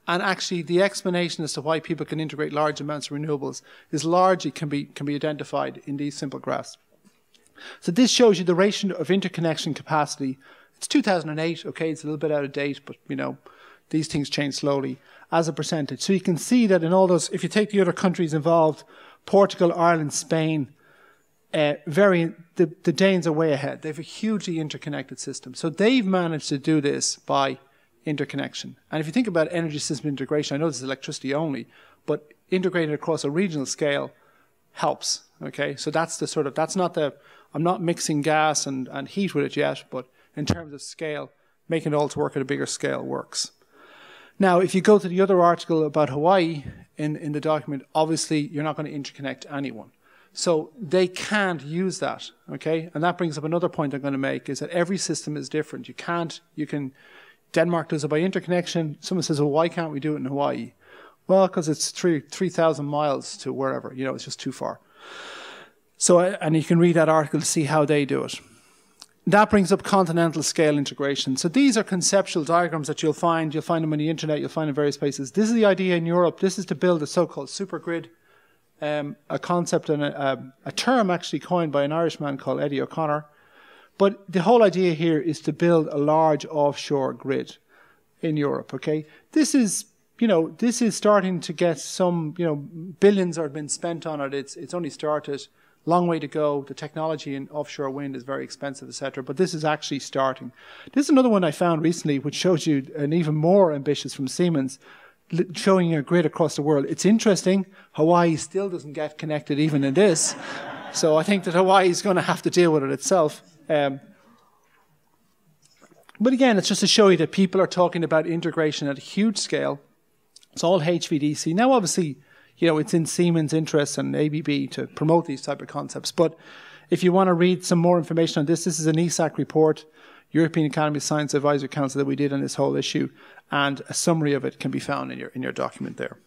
And actually, the explanation as to why people can integrate large amounts of renewables is largely can be identified in these simple graphs. So this shows you the ratio of interconnection capacity. It's 2008, okay, it's a little bit out of date, but you know, these things change slowly as a percentage. So you can see that in all those, if you take the other countries involved, Portugal, Ireland, Spain, the Danes are way ahead. They have a hugely interconnected system. So they've managed to do this by interconnection. And if you think about energy system integration, I know this is electricity only, but integrated across a regional scale helps. Okay, so that's the sort of, that's not the, I'm not mixing gas and heat with it yet, but in terms of scale, making it all to work at a bigger scale works. Now, if you go to the other article about Hawaii in the document, obviously you're not going to interconnect anyone. So they can't use that, okay? And that brings up another point I'm going to make, is that every system is different. Denmark does it by interconnection. Someone says, well, why can't we do it in Hawaii? Well, because it's 3,000 miles to wherever, you know, it's just too far. So, and you can read that article to see how they do it. That brings up continental scale integration. So these are conceptual diagrams that you'll find them on the internet, you'll find in various places. This is the idea in Europe. This is to build a so-called supergrid, a concept and a term actually coined by an Irishman called Eddie O'Connor. But the whole idea here is to build a large offshore grid in Europe, okay? This is starting to get some, billions have been spent on it. It's only started. Long way to go. The technology in offshore wind is very expensive, etc. But this is actually starting. This is another one I found recently, which shows you an even more ambitious from Siemens, showing a grid across the world. It's interesting. Hawaii still doesn't get connected even in this. So I think that Hawaii is going to have to deal with it itself. But again, it's just to show you that people are talking about integration at a huge scale. It's all HVDC. Now, obviously, it's in Siemens' interest and ABB to promote these type of concepts. But if you want to read some more information on this, this is an ESAC report, European Academy of Science Advisory Council, that we did on this whole issue, and a summary of it can be found in your document there.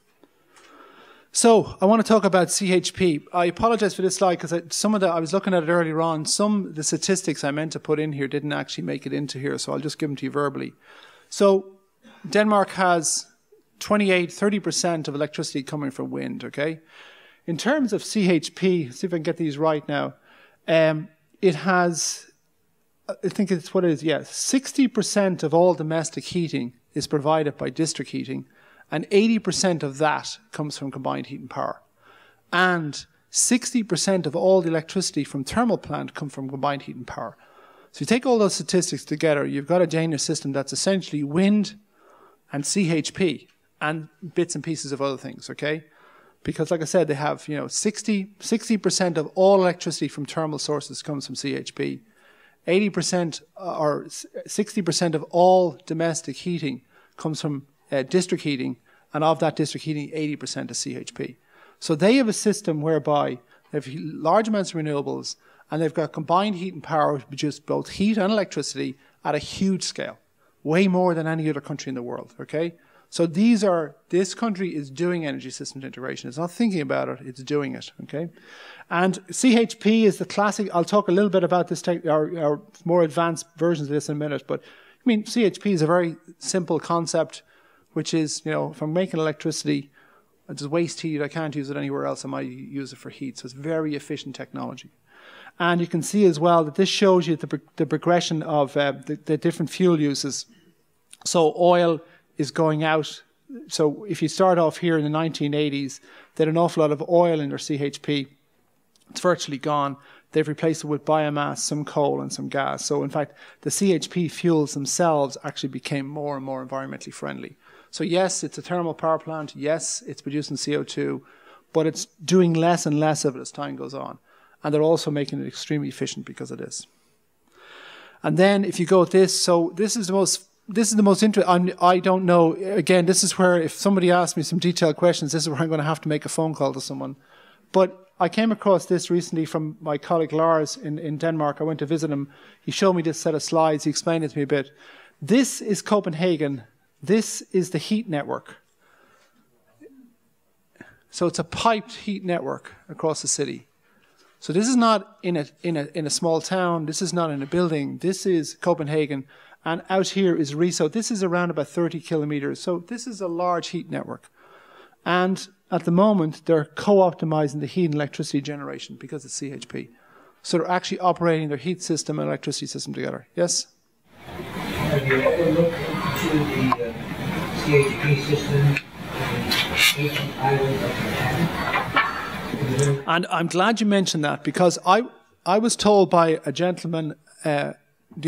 So I want to talk about CHP. I apologize for this slide because I was looking at it earlier on. Some of the statistics I meant to put in here didn't actually make it into here, so I'll just give them to you verbally. So Denmark has 30% of electricity coming from wind, okay? In terms of CHP, see if I can get these right now, it has, I think it's what it is, 60% of all domestic heating is provided by district heating, and 80% of that comes from combined heat and power. And 60% of all the electricity from thermal plant come from combined heat and power. So you take all those statistics together, you've got a Danish system that's essentially wind and CHP and bits and pieces of other things, okay? Because like I said, they have, 60% of all electricity from thermal sources comes from CHP. 80% or 60% of all domestic heating comes from district heating, and of that district heating, 80% is CHP. So they have a system whereby they have large amounts of renewables, and they've got combined heat and power to produce both heat and electricity at a huge scale, way more than any other country in the world, okay? So this country is doing energy systems integration. It's not thinking about it, it's doing it, okay? And CHP is the classic, I'll talk a little bit about this, our more advanced versions of this in a minute, but I mean, CHP is a very simple concept, which is, if I'm making electricity, it's waste heat, I can't use it anywhere else, I might use it for heat. So it's very efficient technology. And you can see as well that this shows you the progression of the different fuel uses. So oil is going out. So if you start off here in the 1980s, they had an awful lot of oil in their CHP. It's virtually gone. They've replaced it with biomass, some coal and some gas. So in fact, the CHP fuels themselves actually became more and more environmentally friendly. So yes, it's a thermal power plant. Yes, it's producing CO2, but it's doing less and less of it as time goes on. And they're also making it extremely efficient because of this. And then if you go with this, so this is the most this is the most interesting. I don't know. Again, this is where if somebody asks me some detailed questions, this is where I'm going to have to make a phone call to someone. But I came across this recently from my colleague Lars in Denmark. I went to visit him. He showed me this set of slides. He explained it to me a bit. This is Copenhagen. This is the heat network. So it's a piped heat network across the city. So this is not in a small town. This is not in a building. This is Copenhagen. And out here is Riso. This is around about 30 kilometers. So this is a large heat network. And at the moment, they're co-optimizing the heat and electricity generation because it's CHP. So they're actually operating their heat system and electricity system together. Yes? Have you ever looked into the CHP system in ancient islands of Manhattan? And I'm glad you mentioned that because I was told by a gentleman the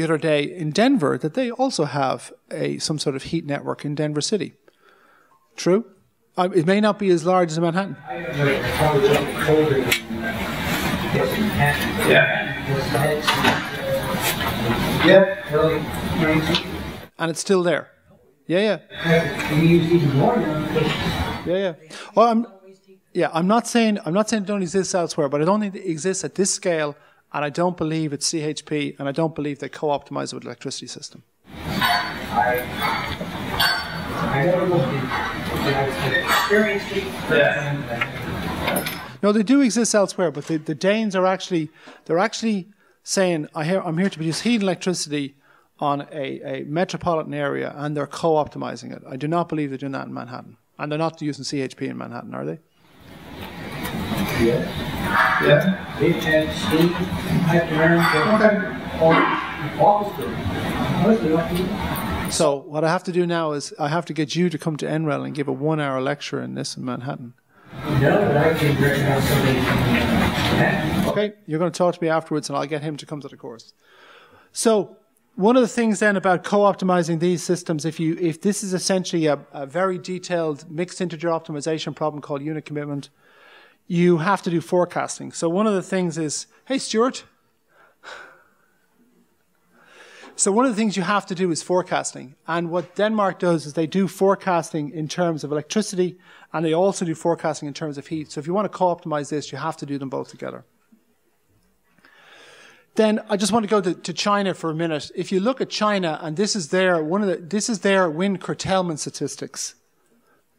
other day in Denver that they also have some sort of heat network in Denver City. True? It may not be as large as Manhattan. Probably a little colder than Manhattan. Yeah. Early 90s. And it's still there. Yeah. We use even more now. Yeah. Well, I'm not saying it don't exist elsewhere, but I don't think it exists at this scale, and I don't believe it's CHP, and I don't believe they co-optimize it with the electricity system. I never looked into it. I've experienced it. No, they do exist elsewhere, but the Danes are actually saying, I'm here to produce heat and electricity on a metropolitan area, and they're co-optimizing it. I do not believe they're doing that in Manhattan. And they're not using CHP in Manhattan, are they? Yeah. It had steam piped around. So what I have to do now is I have to get you to come to NREL and give a 1-hour lecture in this in Manhattan. No, but I can recognize somebody from Manhattan. Okay, you're going to talk to me afterwards and I'll get him to come to the course. So one of the things then about co-optimizing these systems, if this is essentially a very detailed mixed integer optimization problem called unit commitment, you have to do forecasting. So one of the things is, hey Stuart. So one of the things you have to do is forecasting. And what Denmark does is they do forecasting in terms of electricity, and they also do forecasting in terms of heat. So if you want to co-optimize this, you have to do them both together. Then I just want to go to China for a minute. If you look at China, and this is their wind curtailment statistics.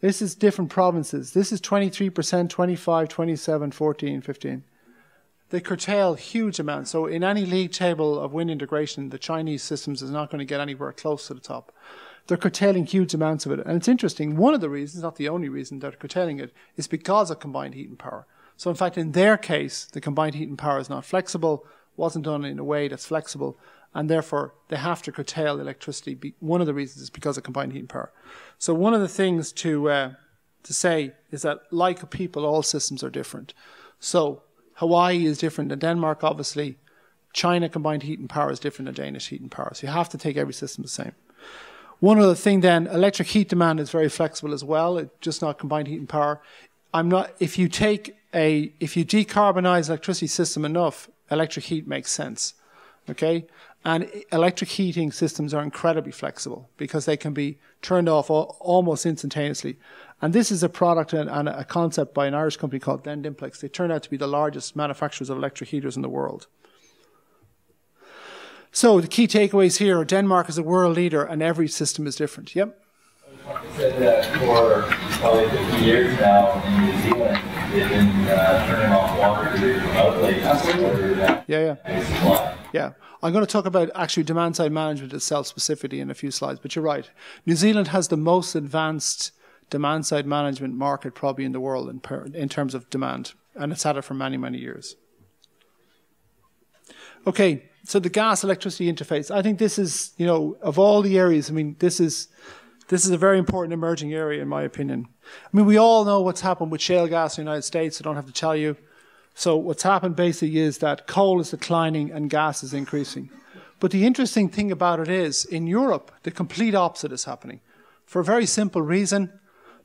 This is different provinces. This is 23%, 25, 27, 14, 15. They curtail huge amounts. So in any league table of wind integration, the Chinese systems is not going to get anywhere close to the top. They're curtailing huge amounts of it. And it's interesting, one of the reasons, not the only reason they're curtailing it, is because of combined heat and power. So in fact, in their case, the combined heat and power is not flexible, wasn't done in a way that's flexible, and therefore they have to curtail electricity. One of the reasons is because of combined heat and power. So one of the things to say is that, like people, all systems are different. So Hawaii is different than Denmark, obviously. China combined heat and power is different than Danish heat and power. So you have to take every system the same. One other thing then, electric heat demand is very flexible as well. It's just not combined heat and power. If you decarbonize electricity system enough, electric heat makes sense. Okay? And electric heating systems are incredibly flexible because they can be turned off almost instantaneously. And this is a product and a concept by an Irish company called Dendimplex. They turned out to be the largest manufacturers of electric heaters in the world. So the key takeaways here are Denmark is a world leader and every system is different. Yep. You said that for probably 50 years now in New Zealand, they've been turning off water outlets in order to supply. Yeah. I'm going to talk about actually demand-side management itself specifically in a few slides, but you're right. New Zealand has the most advanced demand-side management market probably in the world in terms of demand, and it's had it for many, many years. Okay, so the gas-electricity interface. I think this is, of all the areas, this is a very important emerging area in my opinion. We all know what's happened with shale gas in the United States, I don't have to tell you. So what's happened basically is that coal is declining and gas is increasing. But the interesting thing about it is, in Europe, the complete opposite is happening. For a very simple reason,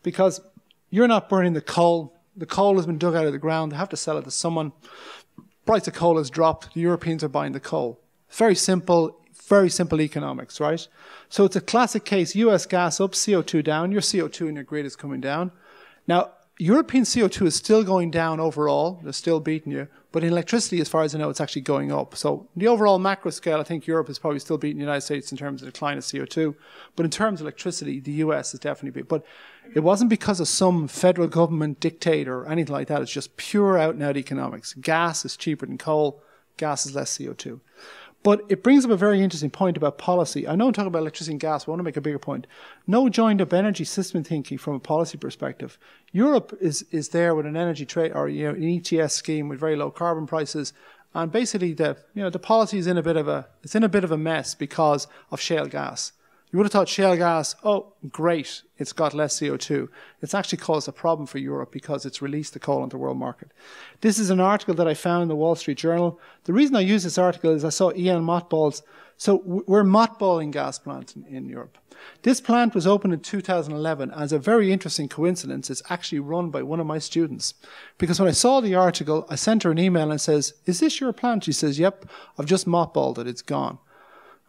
because you're not burning the coal. The coal has been dug out of the ground. They have to sell it to someone. Price of coal has dropped. The Europeans are buying the coal. It's very simple. very simple economics, right? So it's a classic case, US gas up, CO2 down, your CO2 in your grid is coming down. Now, European CO2 is still going down overall, they're still beating you, but in electricity, as far as I know, it's actually going up. So the overall macro scale, I think Europe is probably still beating the United States in terms of decline of CO2, but in terms of electricity, the US is definitely big. But it wasn't because of some federal government dictate or anything like that, it's just pure out and out economics. Gas is cheaper than coal, gas is less CO2. But it brings up a very interesting point about policy. I know I'm talking about electricity and gas, but I want to make a bigger point. No joined-up energy system thinking from a policy perspective. Europe is there with an energy trade or an ETS scheme with very low carbon prices, and basically the policy is in a bit of a mess because of shale gas. You would have thought shale gas, oh, great, it's got less CO2. It's actually caused a problem for Europe because it's released the coal into the world market. This is an article that I found in the Wall Street Journal. The reason I use this article is I saw EN mothballs. So we're mothballing gas plants in Europe. This plant was opened in 2011. As a very interesting coincidence, it's actually run by one of my students. Because when I saw the article, I sent her an email and says, is this your plant? She says, yep, I've just mothballed it, it's gone.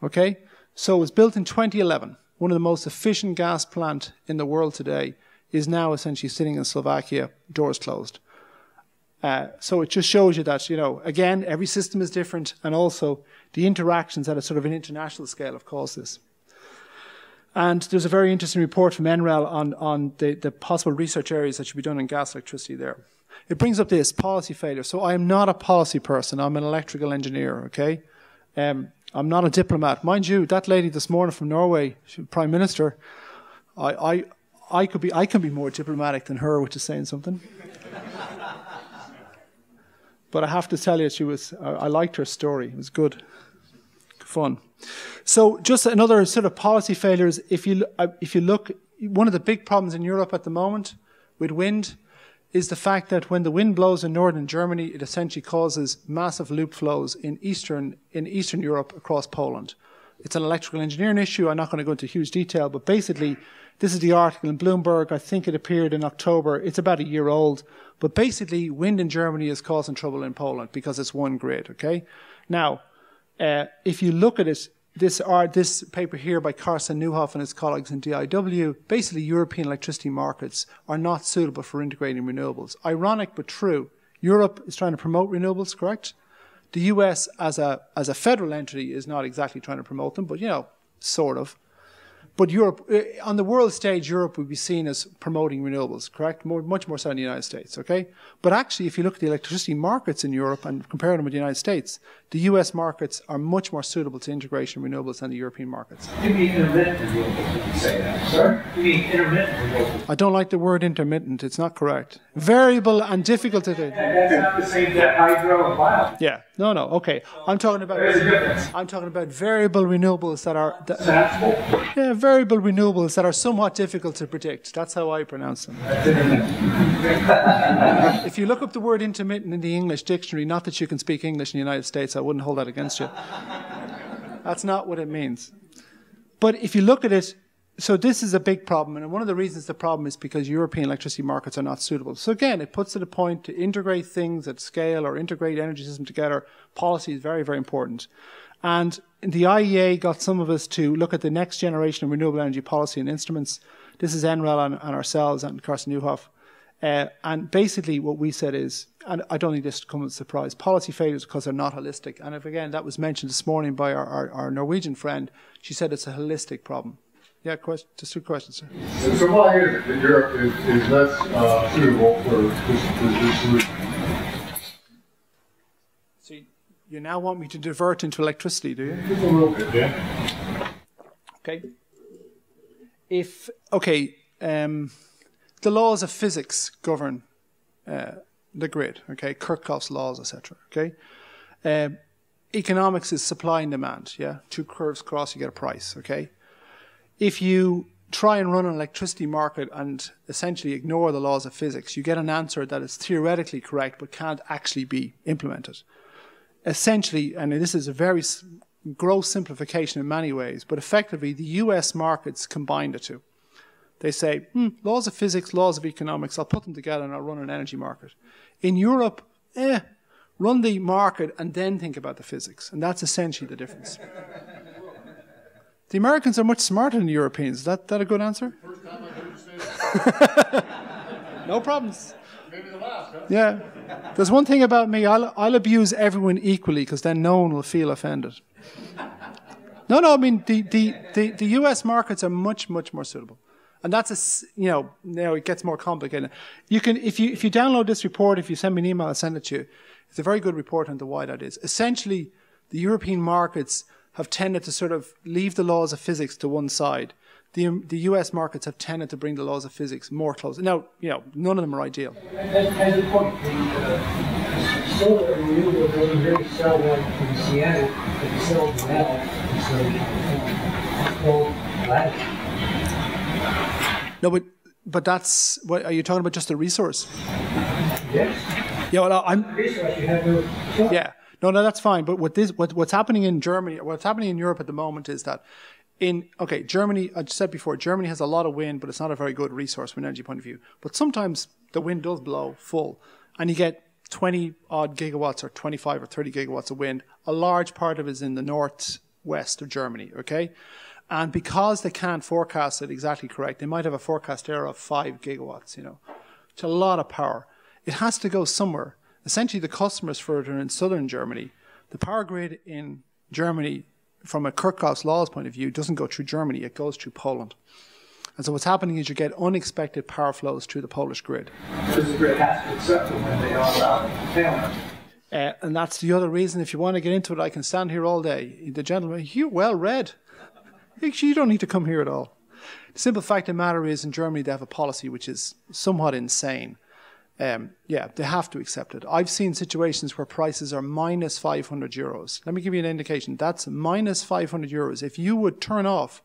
Okay? So it was built in 2011. One of the most efficient gas plant in the world today is now essentially sitting in Slovakia, doors closed. So it just shows you that, again, every system is different, and also the interactions at a sort of an international scale have caused this. And there's a very interesting report from NREL on the possible research areas that should be done in gas electricity there. It brings up this, policy failure. So I am not a policy person. I'm an electrical engineer, okay? I'm not a diplomat. Mind you, that lady this morning from Norway, Prime Minister, I can be more diplomatic than her, which is saying something. But I have to tell you, I liked her story. It was good. Fun. So just another sort of policy failures. If you look, one of the big problems in Europe at the moment with wind is the fact that when the wind blows in northern Germany, it essentially causes massive loop flows in Eastern Europe across Poland. It's an electrical engineering issue. I'm not going to go into huge detail, but basically, this is the article in Bloomberg. I think it appeared in October. It's about a year old. But basically, wind in Germany is causing trouble in Poland because it's one grid, okay? Now, if you look at it, this paper here by Carsten Neuhoff and his colleagues in DIW, basically European electricity markets are not suitable for integrating renewables. Ironic but true, Europe is trying to promote renewables, correct? The US as a federal entity is not exactly trying to promote them, but sort of. But Europe, on the world stage, Europe would be seen as promoting renewables, correct? Much more so than the United States, okay? But actually, if you look at the electricity markets in Europe and compare them with the United States, the US markets are much more suitable to integration of renewables than the European markets. You mean intermittent renewables, did you say that? Sir? You mean intermittent renewables? I don't like the word intermittent. It's not correct. Variable and difficult to do. That's not the same as hydro and bio. Yeah. No, okay. I'm talking about variable renewables that are... yeah, variable renewables that are somewhat difficult to predict. That's how I pronounce them. If you look up the word intermittent in the English dictionary, not that you can speak English in the United States, I wouldn't hold that against you. That's not what it means. But if you look at it, so this is a big problem, and one of the reasons the problem is because European electricity markets are not suitable. So again, it puts to the point to integrate things at scale or integrate energy systems together. Policy is very, very important. And the IEA got some of us to look at the next generation of renewable energy policy and instruments. This is NREL and ourselves and Carsten Neuhoff. And basically what we said is, and I don't think this comes as a surprise, policy failures because they're not holistic. And if again, that was mentioned this morning by our Norwegian friend, she said it's a holistic problem. Yeah, just two questions, sir. So why is it that Europe is less suitable for this solution? So you now want me to divert into electricity, do you? Just a little bit, yeah. Okay. The laws of physics govern the grid, okay? Kirchhoff's laws, etc., okay? Economics is supply and demand, yeah? Two curves cross, you get a price, okay? If you try and run an electricity market and essentially ignore the laws of physics, you get an answer that is theoretically correct but can't actually be implemented. Essentially, and this is a very gross simplification in many ways, but effectively the US markets combine the two. They say, laws of physics, laws of economics, I'll put them together and I'll run an energy market. In Europe, run the market and then think about the physics. And that's essentially the difference. The Americans are much smarter than the Europeans. Is that a good answer? First time I've heard you say that. No problems. Maybe the last, huh? Yeah. There's one thing about me. I'll abuse everyone equally because then no one will feel offended. No. I mean, the U.S. markets are much, much more suitable. And that's now it gets more complicated. You can, if you download this report, if you send me an email, I'll send it to you. It's a very good report on why that is. Essentially, the European markets have tended to sort of leave the laws of physics to one side. The US markets have tended to bring the laws of physics more close. Now, none of them are ideal. As a point, the solar and renewable doesn't really sell one in Seattle, it sells metal, No, but that's what are you talking about? Just the resource? Yes. Yeah, well, Resource you have to. Yeah. No, that's fine. But what's happening in Germany, what's happening in Europe at the moment is that Germany, I said before, Germany has a lot of wind, but it's not a very good resource from an energy point of view. But sometimes the wind does blow full, and you get 20 odd gigawatts or 25 or 30 gigawatts of wind. A large part of it is in the northwest of Germany, okay? And because they can't forecast it exactly correct, they might have a forecast error of 5 gigawatts, It's a lot of power. It has to go somewhere. Essentially, the customers for it are in southern Germany. The power grid in Germany, from a Kirchhoff's laws point of view, doesn't go through Germany. It goes through Poland. And so what's happening is you get unexpected power flows through the Polish grid. The grid has to accept them when they are allowed. And that's the other reason, if you want to get into it, I can stand here all day. The gentleman, you're well read. You don't need to come here at all. The simple fact of the matter is, in Germany, they have a policy which is somewhat insane. They have to accept it. I've seen situations where prices are minus 500 euros. Let me give you an indication. That's minus 500 euros. If you would turn off,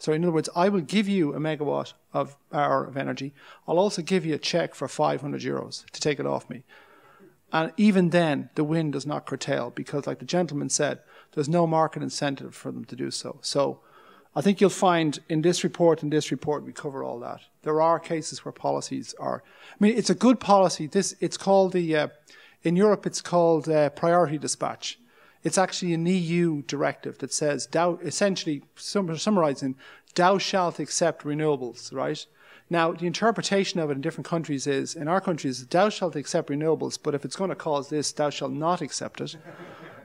in other words, I will give you a megawatt of hour of energy. I'll also give you a check for 500 euros to take it off me. And even then, the wind does not curtail because, like the gentleman said, there's no market incentive for them to do so. So I think you'll find in this report we cover all that. There are cases where policies are, it's a good policy. It's called in Europe it's called priority dispatch. It's actually an EU directive that says, essentially summarizing, thou shalt accept renewables, right? Now, the interpretation of it in different countries is, in our countries, thou shalt accept renewables, but if it's going to cause this, thou shalt not accept it,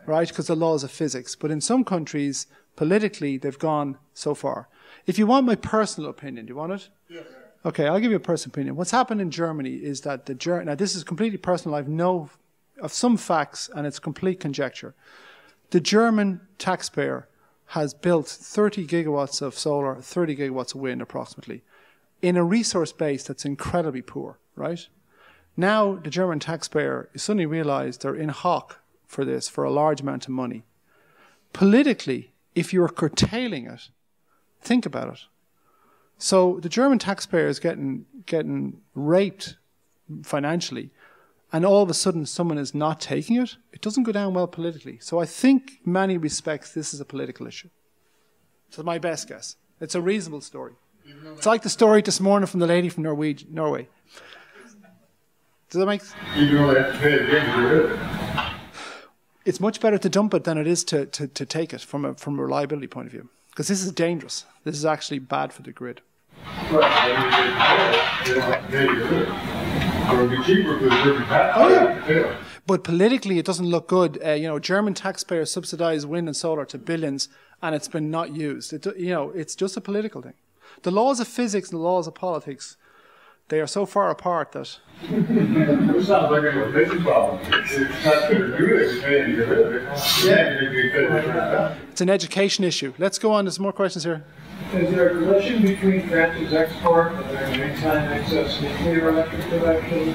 right? Because the laws of physics. But in some countries, politically, they've gone so far. If you want my personal opinion, do you want it? Yes. Okay, I'll give you a personal opinion. What's happened in Germany is that now this is completely personal. I've know of some facts, and it's complete conjecture. The German taxpayer has built 30 gigawatts of solar, 30 gigawatts of wind, approximately, in a resource base that's incredibly poor, right? Now, the German taxpayer suddenly realized they're in hock for this, for a large amount of money. Politically, if you're curtailing it, think about it. So the German taxpayer is getting raped financially, and all of a sudden someone is not taking it. It doesn't go down well politically. So I think in many respects this is a political issue. So my best guess. It's a reasonable story. It's like the story this morning from the lady from Norway. Does that make sense? Even though they have to pay again to get rid of it. It's much better to dump it than it is to take it from a reliability point of view. Because this is dangerous. This is actually bad for the grid. Right. They don't have to pay to get rid of it. It would be cheaper because they're tax. But politically, it doesn't look good. German taxpayers subsidize wind and solar to billions, and it's been not used. It's just a political thing. The laws of physics and the laws of politics, they are so far apart that... It sounds like a basic problem. It's not going to do it, it's paying to get rid of it. Yeah. It's an education issue. Let's go on. There's more questions here. Is there a relation between France's export and their anytime excess nuclear electric production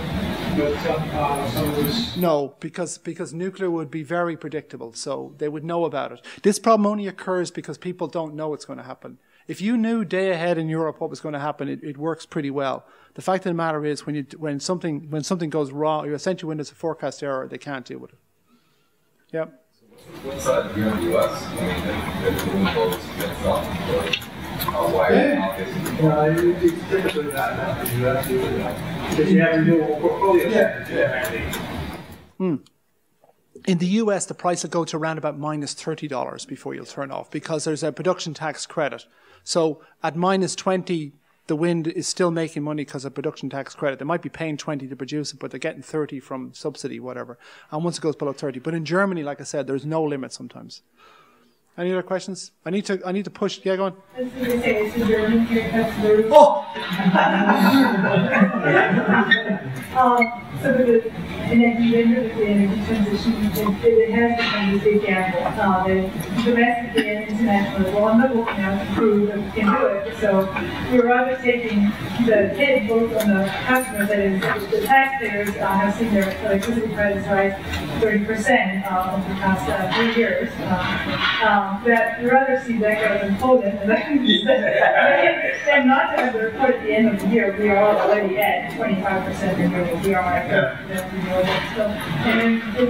with some of this? No, because nuclear would be very predictable, so they would know about it. This problem only occurs because people don't know what's going to happen. If you knew day ahead in Europe what was going to happen, it works pretty well. The fact of the matter is, when something goes wrong, essentially when there's a forecast error, they can't deal with it. Yep. What's that here in the U.S.? If the wind blows, it's not why it's typically not in the U.S. Because you have renewable portfolios. In the US, the price will go to around about minus $30 before you'll turn off because there's a production tax credit. So at minus 20, the wind is still making money because of production tax credit. They might be paying 20 to produce it, but they're getting 30 from subsidy, whatever. And once it goes below 30. But in Germany, like I said, there's no limit sometimes. Any other questions? I need to push. Yeah, go on. I was going to say, it's the German haircuts through. Oh! So with the energy transition, it has become this big gamble. Domestically and internationally, well, I'm not looking out to prove that we can do it. So we're rather taking the hit both on the customers, that is, the taxpayers have seen their electricity prices rise 30% over the past 3 years. That we rather see that go in Poland, and not to have the report at the end of the year, we are already at 25% renewable. We are at renewable. So, and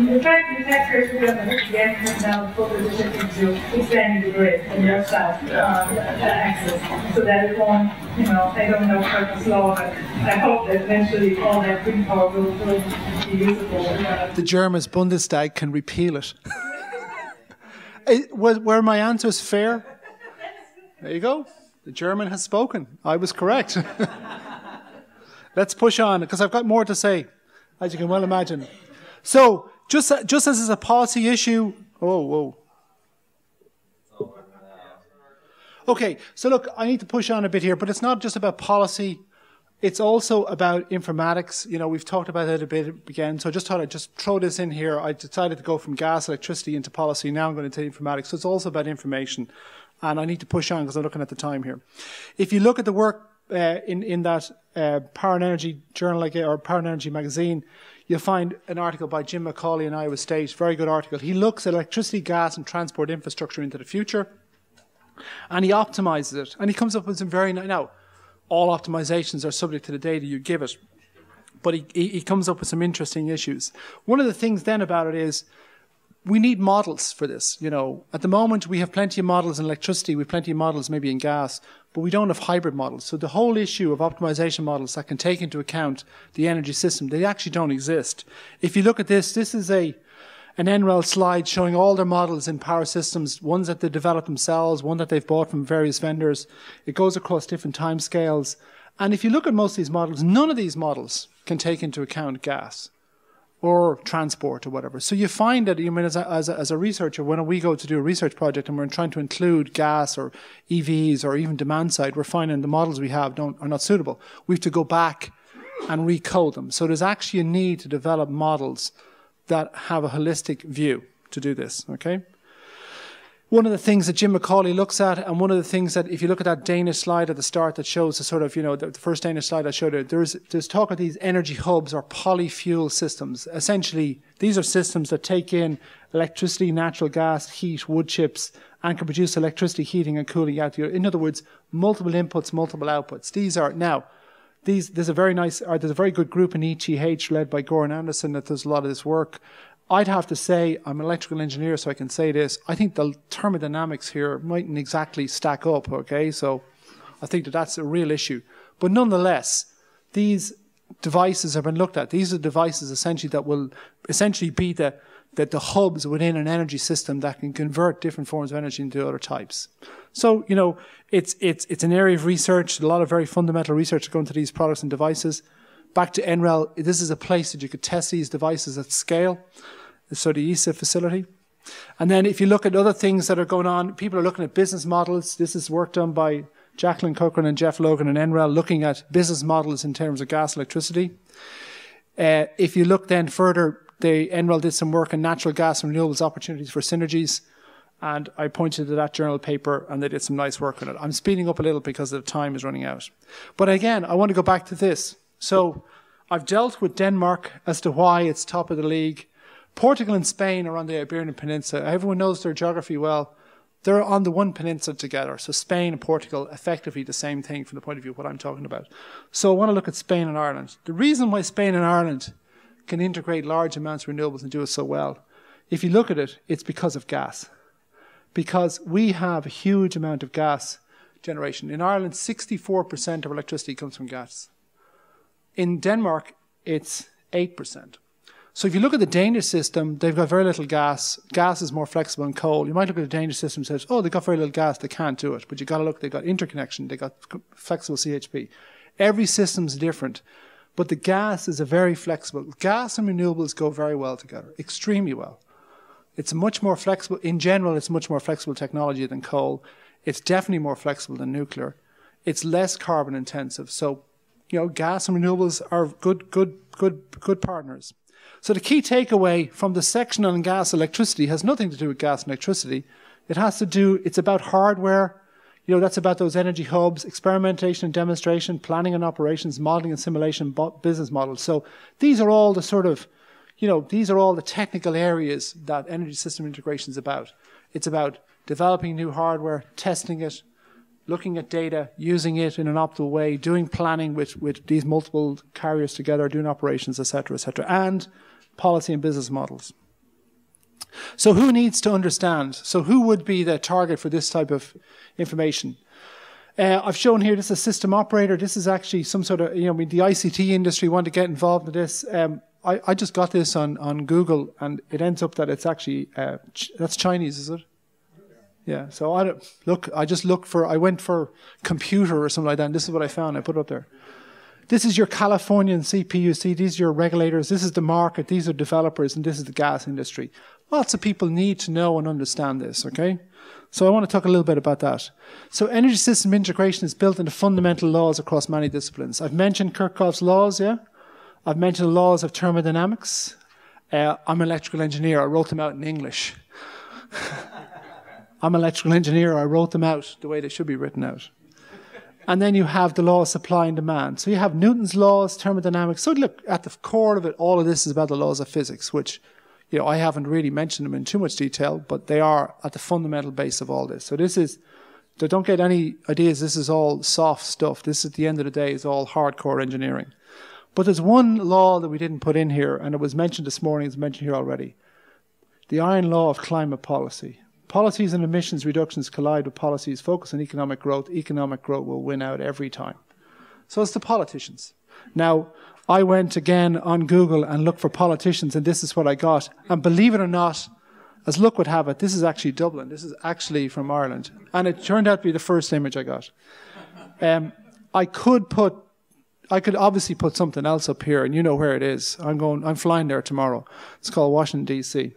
in fact, the taxpayers will be on the hook again because now the focus is shifting to expanding the grid and north south access, so that it won't, I don't know purpose law, but I hope that eventually all that wind power will be usable. The German Bundestag can repeal it. Were my answers fair? There you go. The German has spoken. I was correct. Let's push on, because I've got more to say, as you can well imagine. So, just as it's a policy issue... whoa. Okay, so look, I need to push on a bit here, but it's not just about policy. It's also about informatics. We've talked about it a bit again, so I just thought I'd just throw this in here. I decided to go from gas, electricity into policy. Now I'm going to take informatics. So it's also about information. And I need to push on because I'm looking at the time here. If you look at the work in that Power and Energy journal, or Power and Energy magazine, you'll find an article by Jim McCauley in Iowa State. Very good article. He looks at electricity, gas, and transport infrastructure into the future. And he optimizes it. And he comes up with some very... Now, all optimizations are subject to the data you give it. But he comes up with some interesting issues. One of the things then about it is we need models for this. At the moment, we have plenty of models in electricity. We have plenty of models maybe in gas. But we don't have hybrid models. So the whole issue of optimization models that can take into account the energy system, they actually don't exist. If you look at this is an NREL slide showing all their models in power systems, ones that they develop themselves, one that they've bought from various vendors. It goes across different time scales. And if you look at most of these models, none of these models can take into account gas or transport or whatever. So you find that, as a researcher, when we go to do a research project and we're trying to include gas or EVs or even demand side, we're finding the models we have are not suitable. We have to go back and recode them. So there's actually a need to develop models that have a holistic view to do this, okay? One of the things that Jim McCauley looks at, and one of the things that, if you look at that Danish slide at the start that shows the sort of, the first Danish slide I showed you, there's talk of these energy hubs or polyfuel systems. Essentially, these are systems that take in electricity, natural gas, heat, wood chips, and can produce electricity, heating, and cooling out. In other words, multiple inputs, multiple outputs. These are, now, there's a very good group in ETH led by Goran Anderson that does a lot of this work. I'd have to say, I'm an electrical engineer, so I can say this. I think the thermodynamics here mightn't exactly stack up, okay? So I think that's a real issue. But nonetheless, these devices have been looked at. These are devices essentially that will essentially be the hubs within an energy system that can convert different forms of energy into other types. So, it's an area of research, a lot of very fundamental research going into these products and devices. Back to NREL, this is a place that you could test these devices at scale. So the ESA facility. And then if you look at other things that are going on, people are looking at business models. This is work done by Jacqueline Cochran and Jeff Logan and NREL, looking at business models in terms of gas, electricity. If you look then further, NREL did some work on natural gas and renewables opportunities for synergies. And I pointed to that journal paper, and they did some nice work on it. I'm speeding up a little because the time is running out. But again, I want to go back to this. So I've dealt with Denmark as to why it's top of the league. Portugal and Spain are on the Iberian Peninsula. Everyone knows their geography well. They're on the one peninsula together. So Spain and Portugal, effectively the same thing from the point of view of what I'm talking about. So I want to look at Spain and Ireland. The reason why Spain and Ireland can integrate large amounts of renewables and do it so well, if you look at it, it's because of gas. Because we have a huge amount of gas generation. In Ireland, 64% of electricity comes from gas. In Denmark, it's 8%. So if you look at the Danish system, they've got very little gas. Gas is more flexible than coal. You might look at the Danish system and say, oh, they've got very little gas, they can't do it. But you've got to look, they've got interconnection, they've got flexible CHP. Every system's different. But the gas is a very flexible. Gas and renewables go very well together, extremely well. It's much more flexible. In general, it's much more flexible technology than coal. It's definitely more flexible than nuclear. It's less carbon intensive. So, you know, gas and renewables are good partners. So the key takeaway from the section on gas electricity has nothing to do with gas and electricity. It has to do, it's about hardware. You know, that's about those energy hubs, experimentation and demonstration, planning and operations, modeling and simulation, business models. So these are all the sort of, you know, these are all the technical areas that energy system integration is about. It's about developing new hardware, testing it, looking at data, using it in an optimal way, doing planning with these multiple carriers together, doing operations, etc., and policy and business models. So who needs to understand? So who would be the target for this type of information? I've shown here, this is a system operator. This is actually some sort of, you know, the ICT industry want to get involved in this. I just got this on Google, and it ends up that it's actually, that's Chinese, is it? Yeah, so I just looked for, I went for computer or something like that, and this is what I found. I put it up there. This is your Californian CPUC, these are your regulators, this is the market, these are developers, and this is the gas industry. Lots of people need to know and understand this, okay? So I want to talk a little bit about that. So energy system integration is built into fundamental laws across many disciplines. I've mentioned Kirchhoff's laws, yeah? I've mentioned the laws of thermodynamics. I'm an electrical engineer, I wrote them out in English. I'm an electrical engineer, I wrote them out the way they should be written out. And then you have the law of supply and demand. So you have Newton's laws, thermodynamics. So look, at the core of it, all of this is about the laws of physics, which, you know, I haven't really mentioned them in too much detail, but they are at the fundamental base of all this. So this is, don't get any ideas, this is all soft stuff. This, at the end of the day, is all hardcore engineering. But there's one law that we didn't put in here, and it was mentioned this morning, it's mentioned here already. The iron law of climate policy. Policies and emissions reductions collide with policies focused on economic growth. Economic growth will win out every time. So it's the politicians. Now, I went again on Google and looked for politicians, and this is what I got. And believe it or not, as luck would have it, this is actually Dublin. This is actually from Ireland. And it turned out to be the first image I got. I could obviously put something else up here, and you know where it is. I'm flying there tomorrow. It's called Washington, D.C.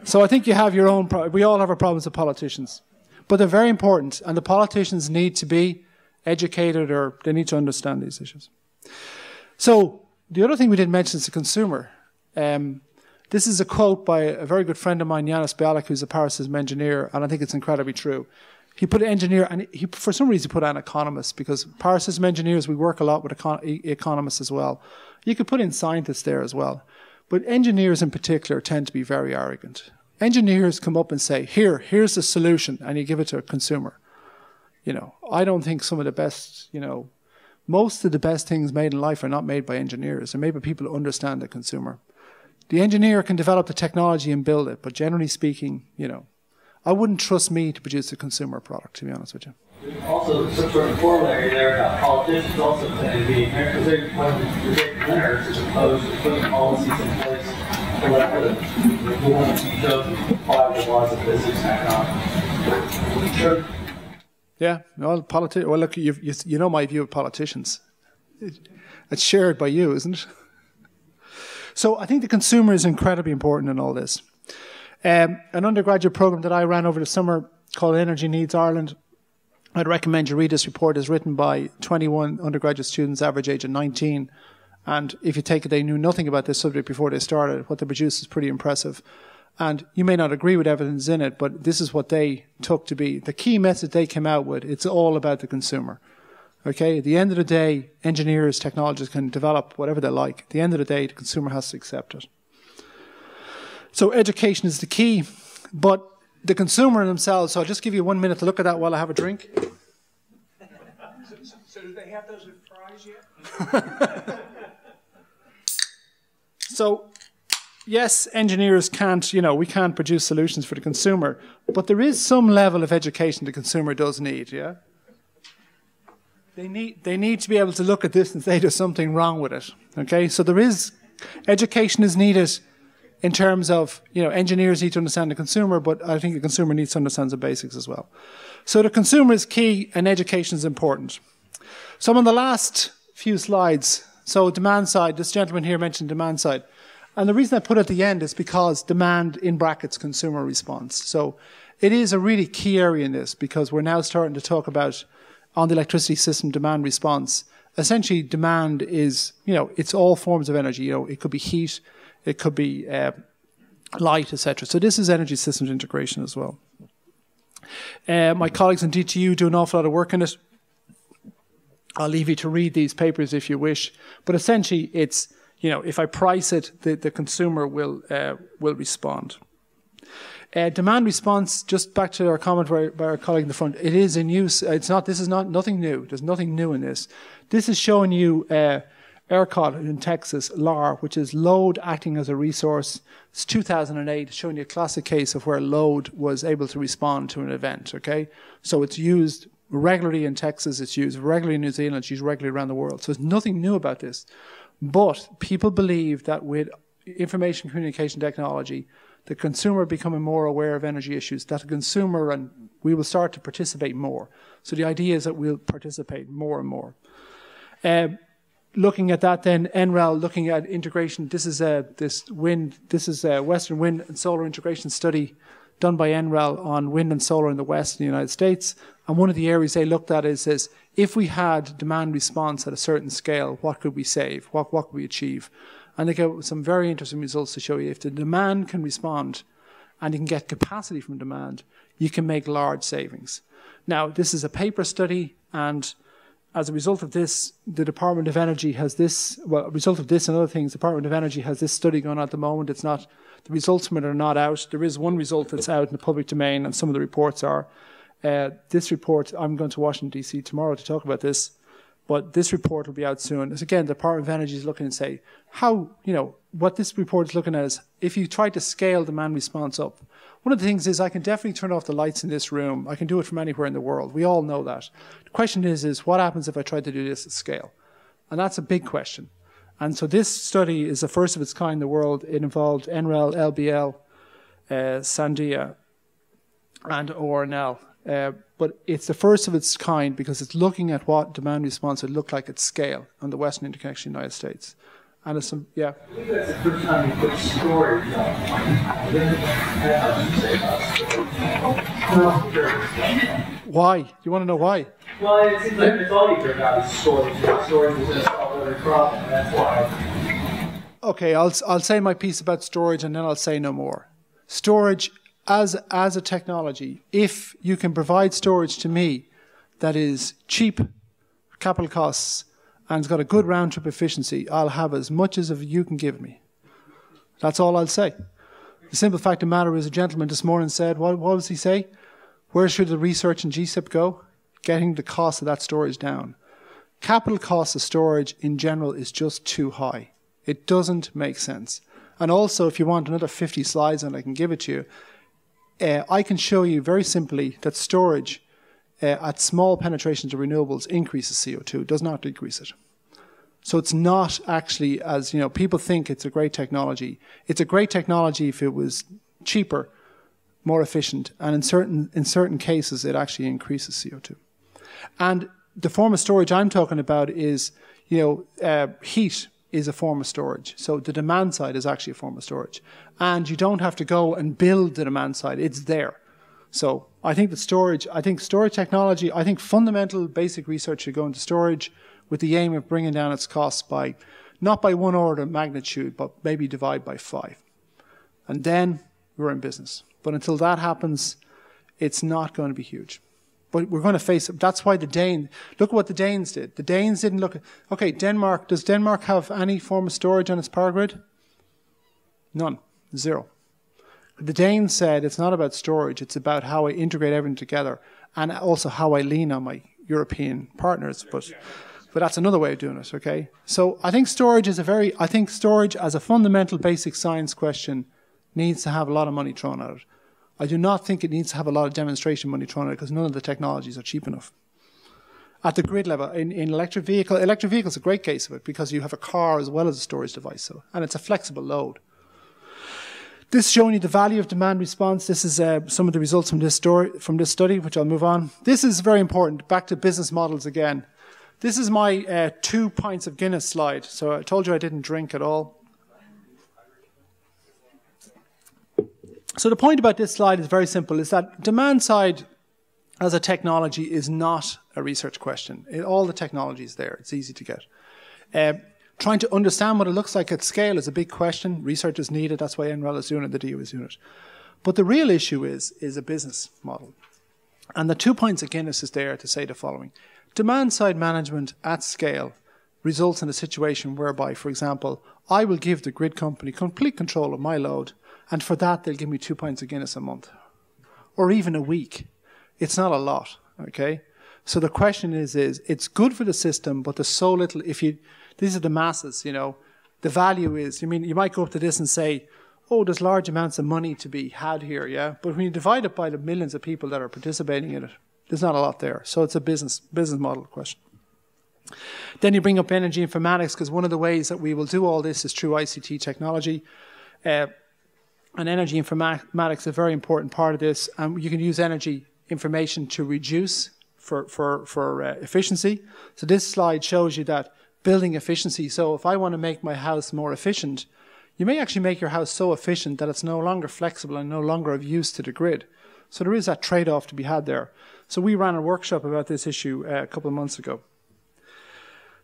So I think you have your own, we all have our problems with politicians. But they're very important, and the politicians need to be educated, or they need to understand these issues. So the other thing we didn't mention is the consumer. This is a quote by a very good friend of mine, Yanis Bialik, who's a power system engineer, and I think it's incredibly true. He put engineer, and he, for some reason, he put an economist, because power system engineers, we work a lot with economists as well. You could put in scientists there as well. But engineers in particular tend to be very arrogant. Engineers come up and say, here's the solution, and you give it to a consumer. You know, I don't think some of the best, you know, most of the best things made in life are not made by engineers. They're made by people who understand the consumer. The engineer can develop the technology and build it, but generally speaking, you know, I wouldn't trust me to produce a consumer product, to be honest with you. Also, some sort of corollary there about politicians also tend to be, because they're one of the big winners as opposed to putting policies in place to let the ones you chose to apply the laws of physics and economics. Sure. Yeah, well, look, you know my view of politicians. It's shared by you, isn't it? So I think the consumer is incredibly important in all this. An undergraduate program that I ran over the summer called Energy Needs Ireland, I'd recommend you read this report. It's written by 21 undergraduate students, average age of 19. And if you take it, they knew nothing about this subject before they started. What they produced is pretty impressive. And you may not agree with everything that's in it, but this is what they took to be. The key message they came out with, it's all about the consumer. Okay? At the end of the day, engineers, technologists can develop whatever they like. At the end of the day, the consumer has to accept it. So education is the key, but the consumer themselves, so I'll just give you 1 minute to look at that while I have a drink. So do they have those with fries yet? So, yes, engineers can't, you know, we can't produce solutions for the consumer, but there is some level of education the consumer does need, yeah? They need to be able to look at this and say there's something wrong with it, okay? So there is Education is needed in terms of, engineers need to understand the consumer, but I think the consumer needs to understand the basics as well. So the consumer is key and education is important. So I'm on the last few slides. So demand side, this gentleman here mentioned demand side. And the reason I put it at the end is because demand, in brackets, consumer response. So it is a really key area in this because we're now starting to talk about, on the electricity system, demand response. Essentially, demand is, it's all forms of energy. It could be heat, it could be light, etc. So this is energy systems integration as well. My colleagues in DTU do an awful lot of work on it. I'll leave you to read these papers if you wish. But essentially, it's, if I price it, the consumer will respond. Demand response, just back to our comment by our colleague in the front, it is in use. This is nothing new. There's nothing new in this. This is showing you ERCOT in Texas, LAR, which is load acting as a resource. It's 2008, showing you a classic case of where load was able to respond to an event, okay? So it's used regularly in Texas, it's used regularly in New Zealand, it's used regularly around the world. So there's nothing new about this. But people believe that with information communication technology, the consumer becoming more aware of energy issues, that the consumer and we will start to participate more. So the idea is that we'll participate more and more. Looking at that then, NREL, looking at integration, this is a Western wind and solar integration study done by NREL on wind and solar in the West in the United States. And one of the areas they looked at is if we had demand response at a certain scale, what could we save? What could we achieve? And they get some very interesting results to show you. If the demand can respond and you can get capacity from demand, you can make large savings. Now, this is a paper study, and as a result of this, the Department of Energy has this, well, a result of this and other things, the Department of Energy has this study going on at the moment. It's not, the results from it are not out. There is one result that's out in the public domain, and some of the reports are. This report, I'm going to Washington, D.C. tomorrow to talk about this, but this report will be out soon. As again, the Department of Energy is looking and say, how, what this report is looking at is, if you try to scale demand response up, one of the things is I can definitely turn off the lights in this room. I can do it from anywhere in the world. We all know that. The question is what happens if I try to do this at scale? And that's a big question. And so this study is the first of its kind in the world. It involved NREL, LBL, Sandia, and ORNL. But it's the first of its kind because it's looking at what demand response would look like at scale on the Western Interconnection in the United States. And it's some, yeah. I think that's the first time you put storage on. Why? Do you want to know why? Well, it seems like it's all you hear about is storage. Storage is going to solve every problem. That's why. Okay, I'll say my piece about storage and then I'll say no more. Storage as a technology, if you can provide storage to me that is cheap, capital costs, and it's got a good round-trip efficiency, I'll have as much as you can give me. That's all I'll say. The simple fact of the matter is a gentleman this morning said, what does he say? Where should the research in GCEP go? Getting the cost of that storage down. Capital cost of storage in general is just too high. It doesn't make sense. And also, if you want another 50 slides and I can give it to you, I can show you very simply that storage at small penetrations of renewables increases CO2, does not decrease it. So it's not actually, as people think it's a great technology. It's a great technology if it was cheaper, more efficient, and in certain cases it actually increases CO2. And the form of storage I'm talking about is, heat is a form of storage. So the demand side is actually a form of storage. And you don't have to go and build the demand side, it's there. So I think storage technology, I think fundamental basic research should go into storage with the aim of bringing down its costs by, not by 1 order of magnitude, but maybe divide by 5. And then we're in business. But until that happens, it's not going to be huge. But we're going to face it. That's why look at what the Danes did. The Danes didn't look at, okay, Denmark, does Denmark have any form of storage on its power grid? None, 0. The Danes said it's not about storage, it's about how I integrate everything together and also how I lean on my European partners. But that's another way of doing it, okay? So I think storage as a fundamental basic science question needs to have a lot of money thrown at it. I do not think it needs to have a lot of demonstration money thrown at it because none of the technologies are cheap enough. at the grid level. In electric vehicle is a great case of it because you have a car as well as a storage device, and it's a flexible load. This is showing you the value of demand response. This is some of the results from this study, which I'll move on. This is very important. Back to business models again. This is my 2 pints of Guinness slide. So I told you I didn't drink at all. So the point about this slide is very simple, is that demand side as a technology is not a research question. All the technology is there. It's easy to get. Trying to understand what it looks like at scale is a big question. Research is needed. That's why NREL is doing it, the DO is doing it. But the real issue is a business model. And the 2 points of Guinness is there to say the following. Demand-side management at scale results in a situation whereby, for example, I will give the grid company complete control of my load, and for that they'll give me 2 pints of Guinness a month. Or even a week. It's not a lot, okay? So the question is it's good for the system, but there's so little, these are the masses, you know. The value is, you might go up to this and say, oh, there's large amounts of money to be had here, yeah? But when you divide it by the millions of people that are participating in it, there's not a lot there. So it's a business model question. Then you bring up energy informatics, because one of the ways that we will do all this is through ICT technology. And energy informatics is a very important part of this. And you can use energy information to reduce for efficiency. So this slide shows you that building efficiency. So if I want to make my house more efficient, you may actually make your house so efficient that it's no longer flexible and no longer of use to the grid. So there is that trade-off to be had there. So we ran a workshop about this issue a couple of months ago.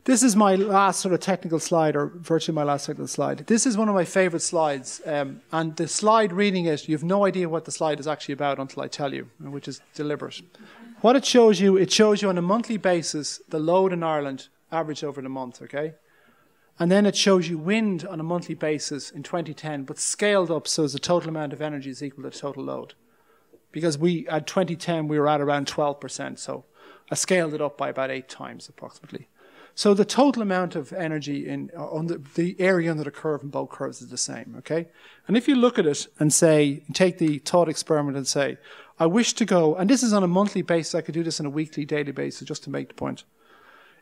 This is my last sort of technical slide, or virtually my last technical slide. This is one of my favorite slides. And the slide reading it, you have no idea what the slide is actually about until I tell you, which is deliberate. What it shows you on a monthly basis the load in Ireland average over the month, okay? And then it shows you wind on a monthly basis in 2010, but scaled up so as the total amount of energy is equal to the total load. Because at 2010, we were at around 12%, so I scaled it up by about 8 times approximately. So the total amount of energy on the area under the curve in both curves is the same, okay? And if you look at it and say, take the thought experiment and say, I wish to go, and this is on a monthly basis, I could do this on a weekly, daily basis, just to make the point.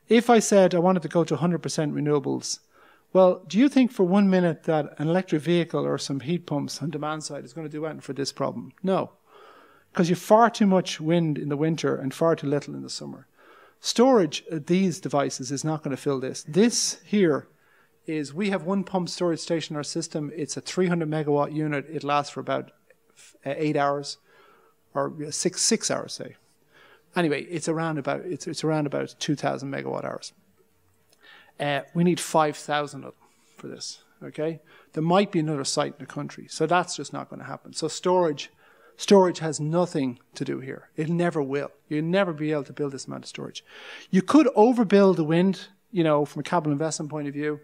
If I said I wanted to go to 100% renewables, well, do you think for 1 minute that an electric vehicle or some heat pumps on demand side is going to do anything for this problem? No. Because you have far too much wind in the winter and far too little in the summer. Storage, these devices, is not going to fill this. This here is, we have one pump storage station in our system. It's a 300 megawatt unit. It lasts for about 8 hours, or 6 hours, say. Anyway, it's around about 2,000 megawatt hours. We need 5,000 of them for this, okay? There might be another site in the country, so that's just not going to happen. So storage has nothing to do here. It never will. You'll never be able to build this amount of storage. You could overbuild the wind, you know, from a capital investment point of view,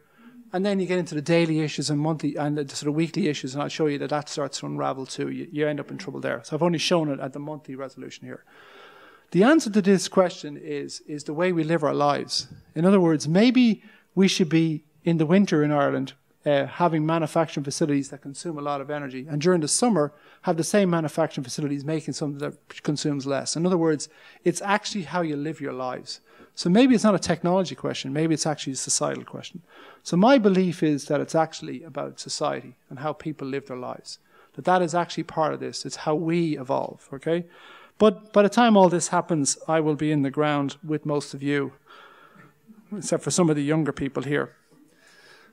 and then you get into the daily issues and monthly and the sort of weekly issues, and I'll show you that starts to unravel too. You end up in trouble there. So I've only shown it at the monthly resolution here. The answer to this question is the way we live our lives. In other words, maybe we should be, in the winter in Ireland, having manufacturing facilities that consume a lot of energy, and during the summer have the same manufacturing facilities making something that consumes less. In other words, it's actually how you live your lives. So maybe it's not a technology question, maybe it's actually a societal question. So my belief is that it's actually about society and how people live their lives. That is actually part of this. It's how we evolve, okay? But by the time all this happens, I will be in the ground with most of you, except for some of the younger people here.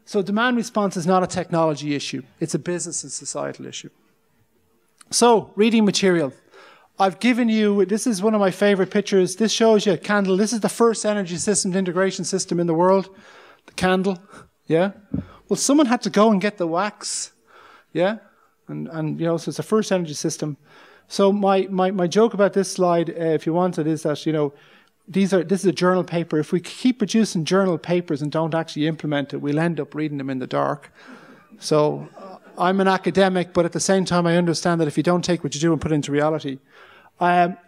So demand response is not a technology issue. It's a business and societal issue. So, reading material. I've given you, this is one of my favorite pictures. This shows you a candle. This is the first energy systems integration system in the world. The candle, yeah? Well, someone had to go and get the wax, yeah? And you know, so it's the first energy system. So my joke about this slide, if you want it, is that, you know, this is a journal paper. If we keep producing journal papers and don't actually implement it, we'll end up reading them in the dark. So I'm an academic, but at the same time I understand that if you don't take what you do and put it into reality.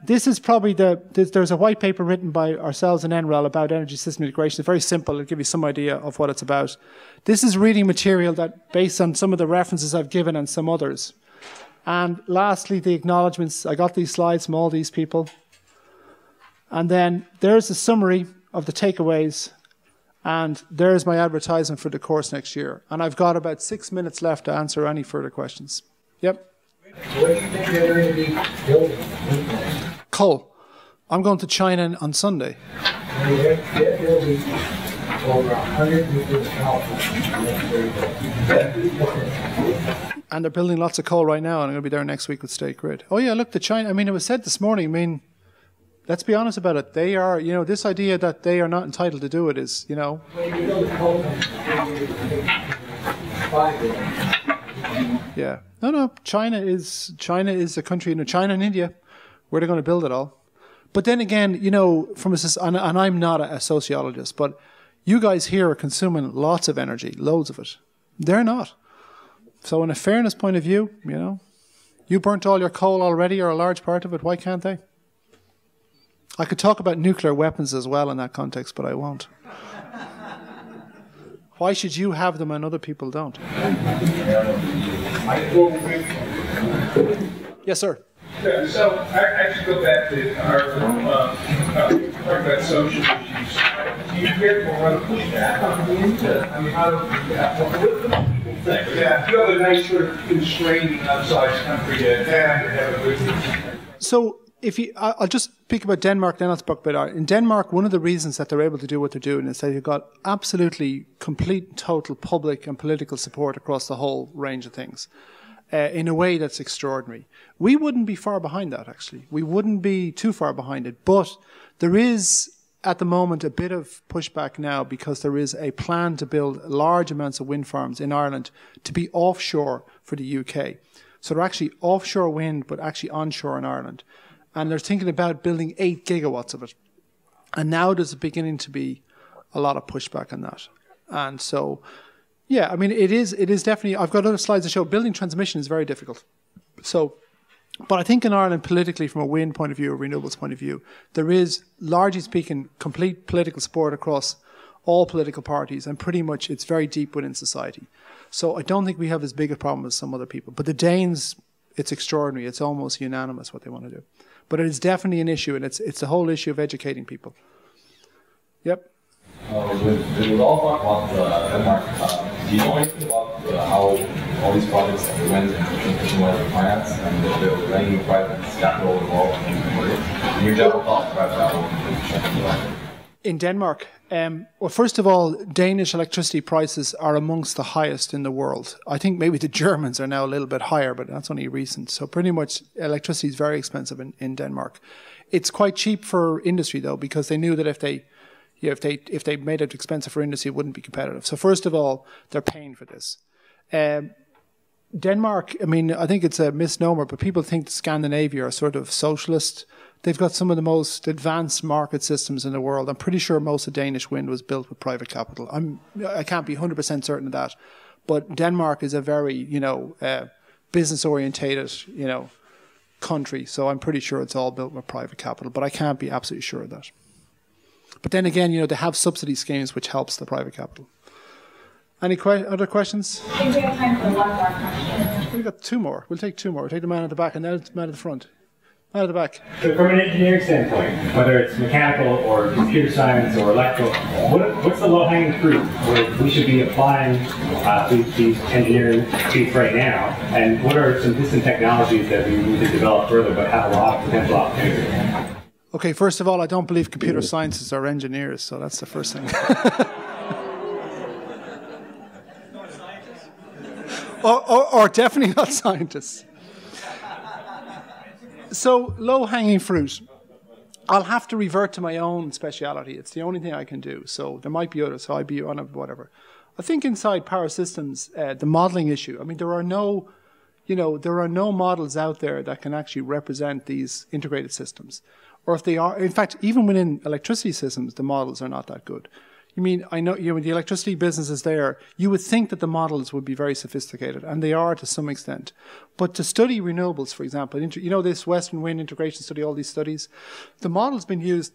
This is probably there's a white paper written by ourselves and NREL about energy system integration. It's very simple. It'll give you some idea of what it's about. This is reading material that, based on some of the references I've given and some others. And lastly, the acknowledgements. I got these slides from all these people. And then there's a summary of the takeaways, and there's my advertisement for the course next year. And I've got about 6 minutes left to answer any further questions. Yep. What do you think they're going to be building? Coal. I'm going to China on Sunday. They're building over 100 nuclear power plants. And they're building lots of coal right now, and I'm going to be there next week with State Grid. Oh yeah, look, the China, I mean, it was said this morning, I mean, let's be honest about it. They are, you know, this idea that they are not entitled to do it is, you know. When you build a coal plant, Yeah. No, China is a country, you know, China and India, where they're going to build it all. But then again, you know, and I'm not a sociologist, but you guys here are consuming lots of energy, loads of it. They're not. So in a fairness point of view, you know, you burnt all your coal already, or a large part of it, why can't they? I could talk about nuclear weapons as well in that context, but I won't. Why should you have them and other people don't? Yes, sir. Yeah, so I actually go back to our talk about social issues. Do you hear more of pushback on the internet? I mean, how do what do people think? Yeah, you have a nice sort of constraining outside country to have a good. So I'll just speak about Denmark, then I'll speak about Ireland. In Denmark, one of the reasons that they're able to do what they're doing is that they've got absolutely complete, total public and political support across the whole range of things. In a way that's extraordinary. We wouldn't be far behind that, actually. We wouldn't be too far behind it. But there is, at the moment, a bit of pushback now because there is a plan to build large amounts of wind farms in Ireland to be offshore for the UK. So they're actually offshore wind, but actually onshore in Ireland. And they're thinking about building 8 gigawatts of it. And now there's beginning to be a lot of pushback on that. And so, yeah, I mean, it is definitely, I've got other slides to show, building transmission is very difficult. So, but I think in Ireland, politically, from a wind point of view, or renewables point of view, there is, largely speaking, complete political support across all political parties, and pretty much it's very deep within society. So I don't think we have as big a problem as some other people. But the Danes, it's extraordinary. It's almost unanimous what they want to do. But it is definitely an issue, and it's the whole issue of educating people. Yep. With all talk about Denmark, do you know anything about how all these projects went in transmission wire finance and if there was any private capital involved in your general thoughts about that? In Denmark, well, first of all, Danish electricity prices are amongst the highest in the world. I think maybe the Germans are now a little bit higher, but that's only recent. So pretty much electricity is very expensive in Denmark. It's quite cheap for industry, though, because they knew that if they made it expensive for industry, it wouldn't be competitive. So first of all, they're paying for this. Denmark, I mean, I think it's a misnomer, but people think Scandinavia are sort of socialist. They've got some of the most advanced market systems in the world. I'm pretty sure most of Danish wind was built with private capital. I can't be 100% certain of that. But Denmark is a very, business-orientated, country. So I'm pretty sure it's all built with private capital. But I can't be absolutely sure of that. But then again, they have subsidy schemes which helps the private capital. Any other questions? I think we have time for one more question. We've got 2 more. We'll take 2 more. We'll take the man at the back and then the man at the front. Man at the back. So from an engineering standpoint, whether it's mechanical or computer science or electrical, what's the low-hanging fruit where we should be applying these engineering feats right now? And what are some distant technologies that we need to develop further but have a lot of potential opportunity? Okay, first of all, I don't believe computer scientists are engineers, so that's the first thing. or definitely not scientists. So, low-hanging fruit. I'll have to revert to my own speciality. It's the only thing I can do. So there might be others, so I'd be on a whatever. I think inside power systems, the modeling issue, I mean, there are no models out there that can actually represent these integrated systems. Or if they are, in fact, even within electricity systems, the models are not that good. You mean, I know, when the electricity business is there, you would think that the models would be very sophisticated, and they are to some extent. But to study renewables, for example, this Western Wind Integration Study, all these studies, the models being used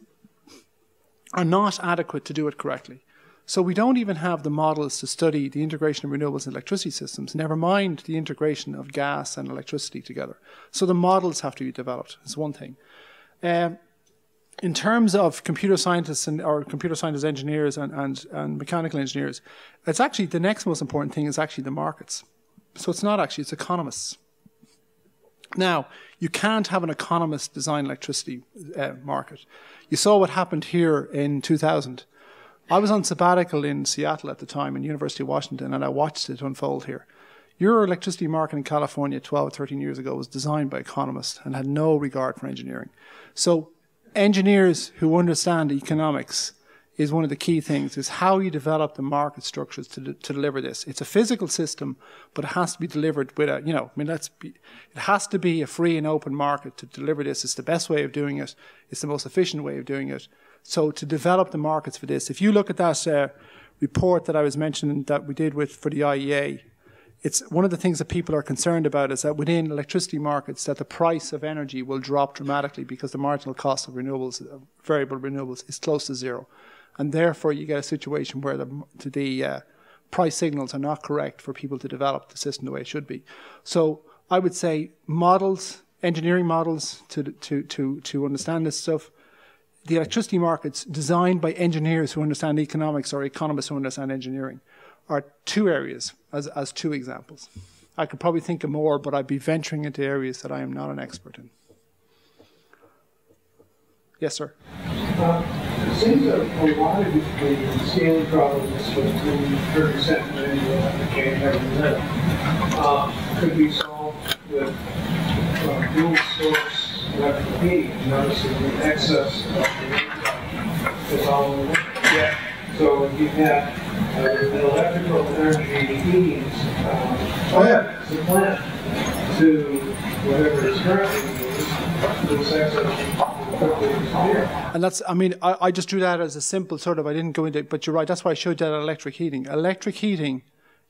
are not adequate to do it correctly. So we don't even have the models to study the integration of renewables and electricity systems, never mind the integration of gas and electricity together. So the models have to be developed. That's one thing. in terms of computer scientists or computer scientist engineers and mechanical engineers, it's actually the next most important thing is actually the markets. So it's not actually, it's economists. Now, you can't have an economist design electricity market. You saw what happened here in 2000. I was on sabbatical in Seattle at the time, in University of Washington, and I watched it unfold here. Your electricity market in California 12 or 13 years ago was designed by economists and had no regard for engineering. So engineers who understand economics is one of the key things, is how you develop the market structures to deliver this. It's a physical system, but it has to be delivered with a, you know, I mean, it has to be a free and open market to deliver this. It's the best way of doing it. It's the most efficient way of doing it. So to develop the markets for this, if you look at that report that I was mentioning that we did for the IEA, it's one of the things that people are concerned about is that within electricity markets that the price of energy will drop dramatically because the marginal cost of renewables, variable renewables, is close to zero. And therefore you get a situation where the price signals are not correct for people to develop the system the way it should be. So I would say models, engineering models to understand this stuff. The electricity markets designed by engineers who understand economics or economists who understand engineering are two areas as two examples. I could probably think of more, but I'd be venturing into areas that I am not an expert in. Yes, sir. It seems that a lot of the scaling problems with the 30% change every minute could be solved with dual source electric heating. Noticing the excess of the is all in. Yeah. So if you have an electrical energy heating supplant to whatever is currently used, this excess. And that's, I mean, I just drew that as a simple sort of, I didn't go into it, but you're right, that's why I showed that electric heating. Electric heating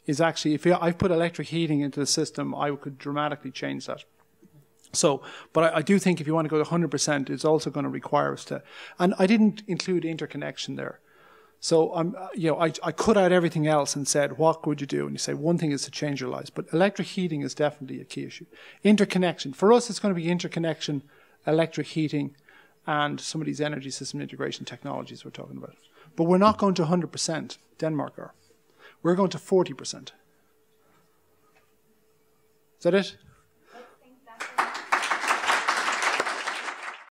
is actually, if I put electric heating into the system, I could dramatically change that. So, but I do think if you want to go to 100%, it's also going to require us to, and I didn't include interconnection there. So I cut out everything else and said, what would you do? And you say, one thing is to change your lives, but electric heating is definitely a key issue. Interconnection, for us, it's going to be interconnection, electric heating, and some of these energy system integration technologies we're talking about. But we're not going to 100%, Denmark are. We're going to 40%. Is that it?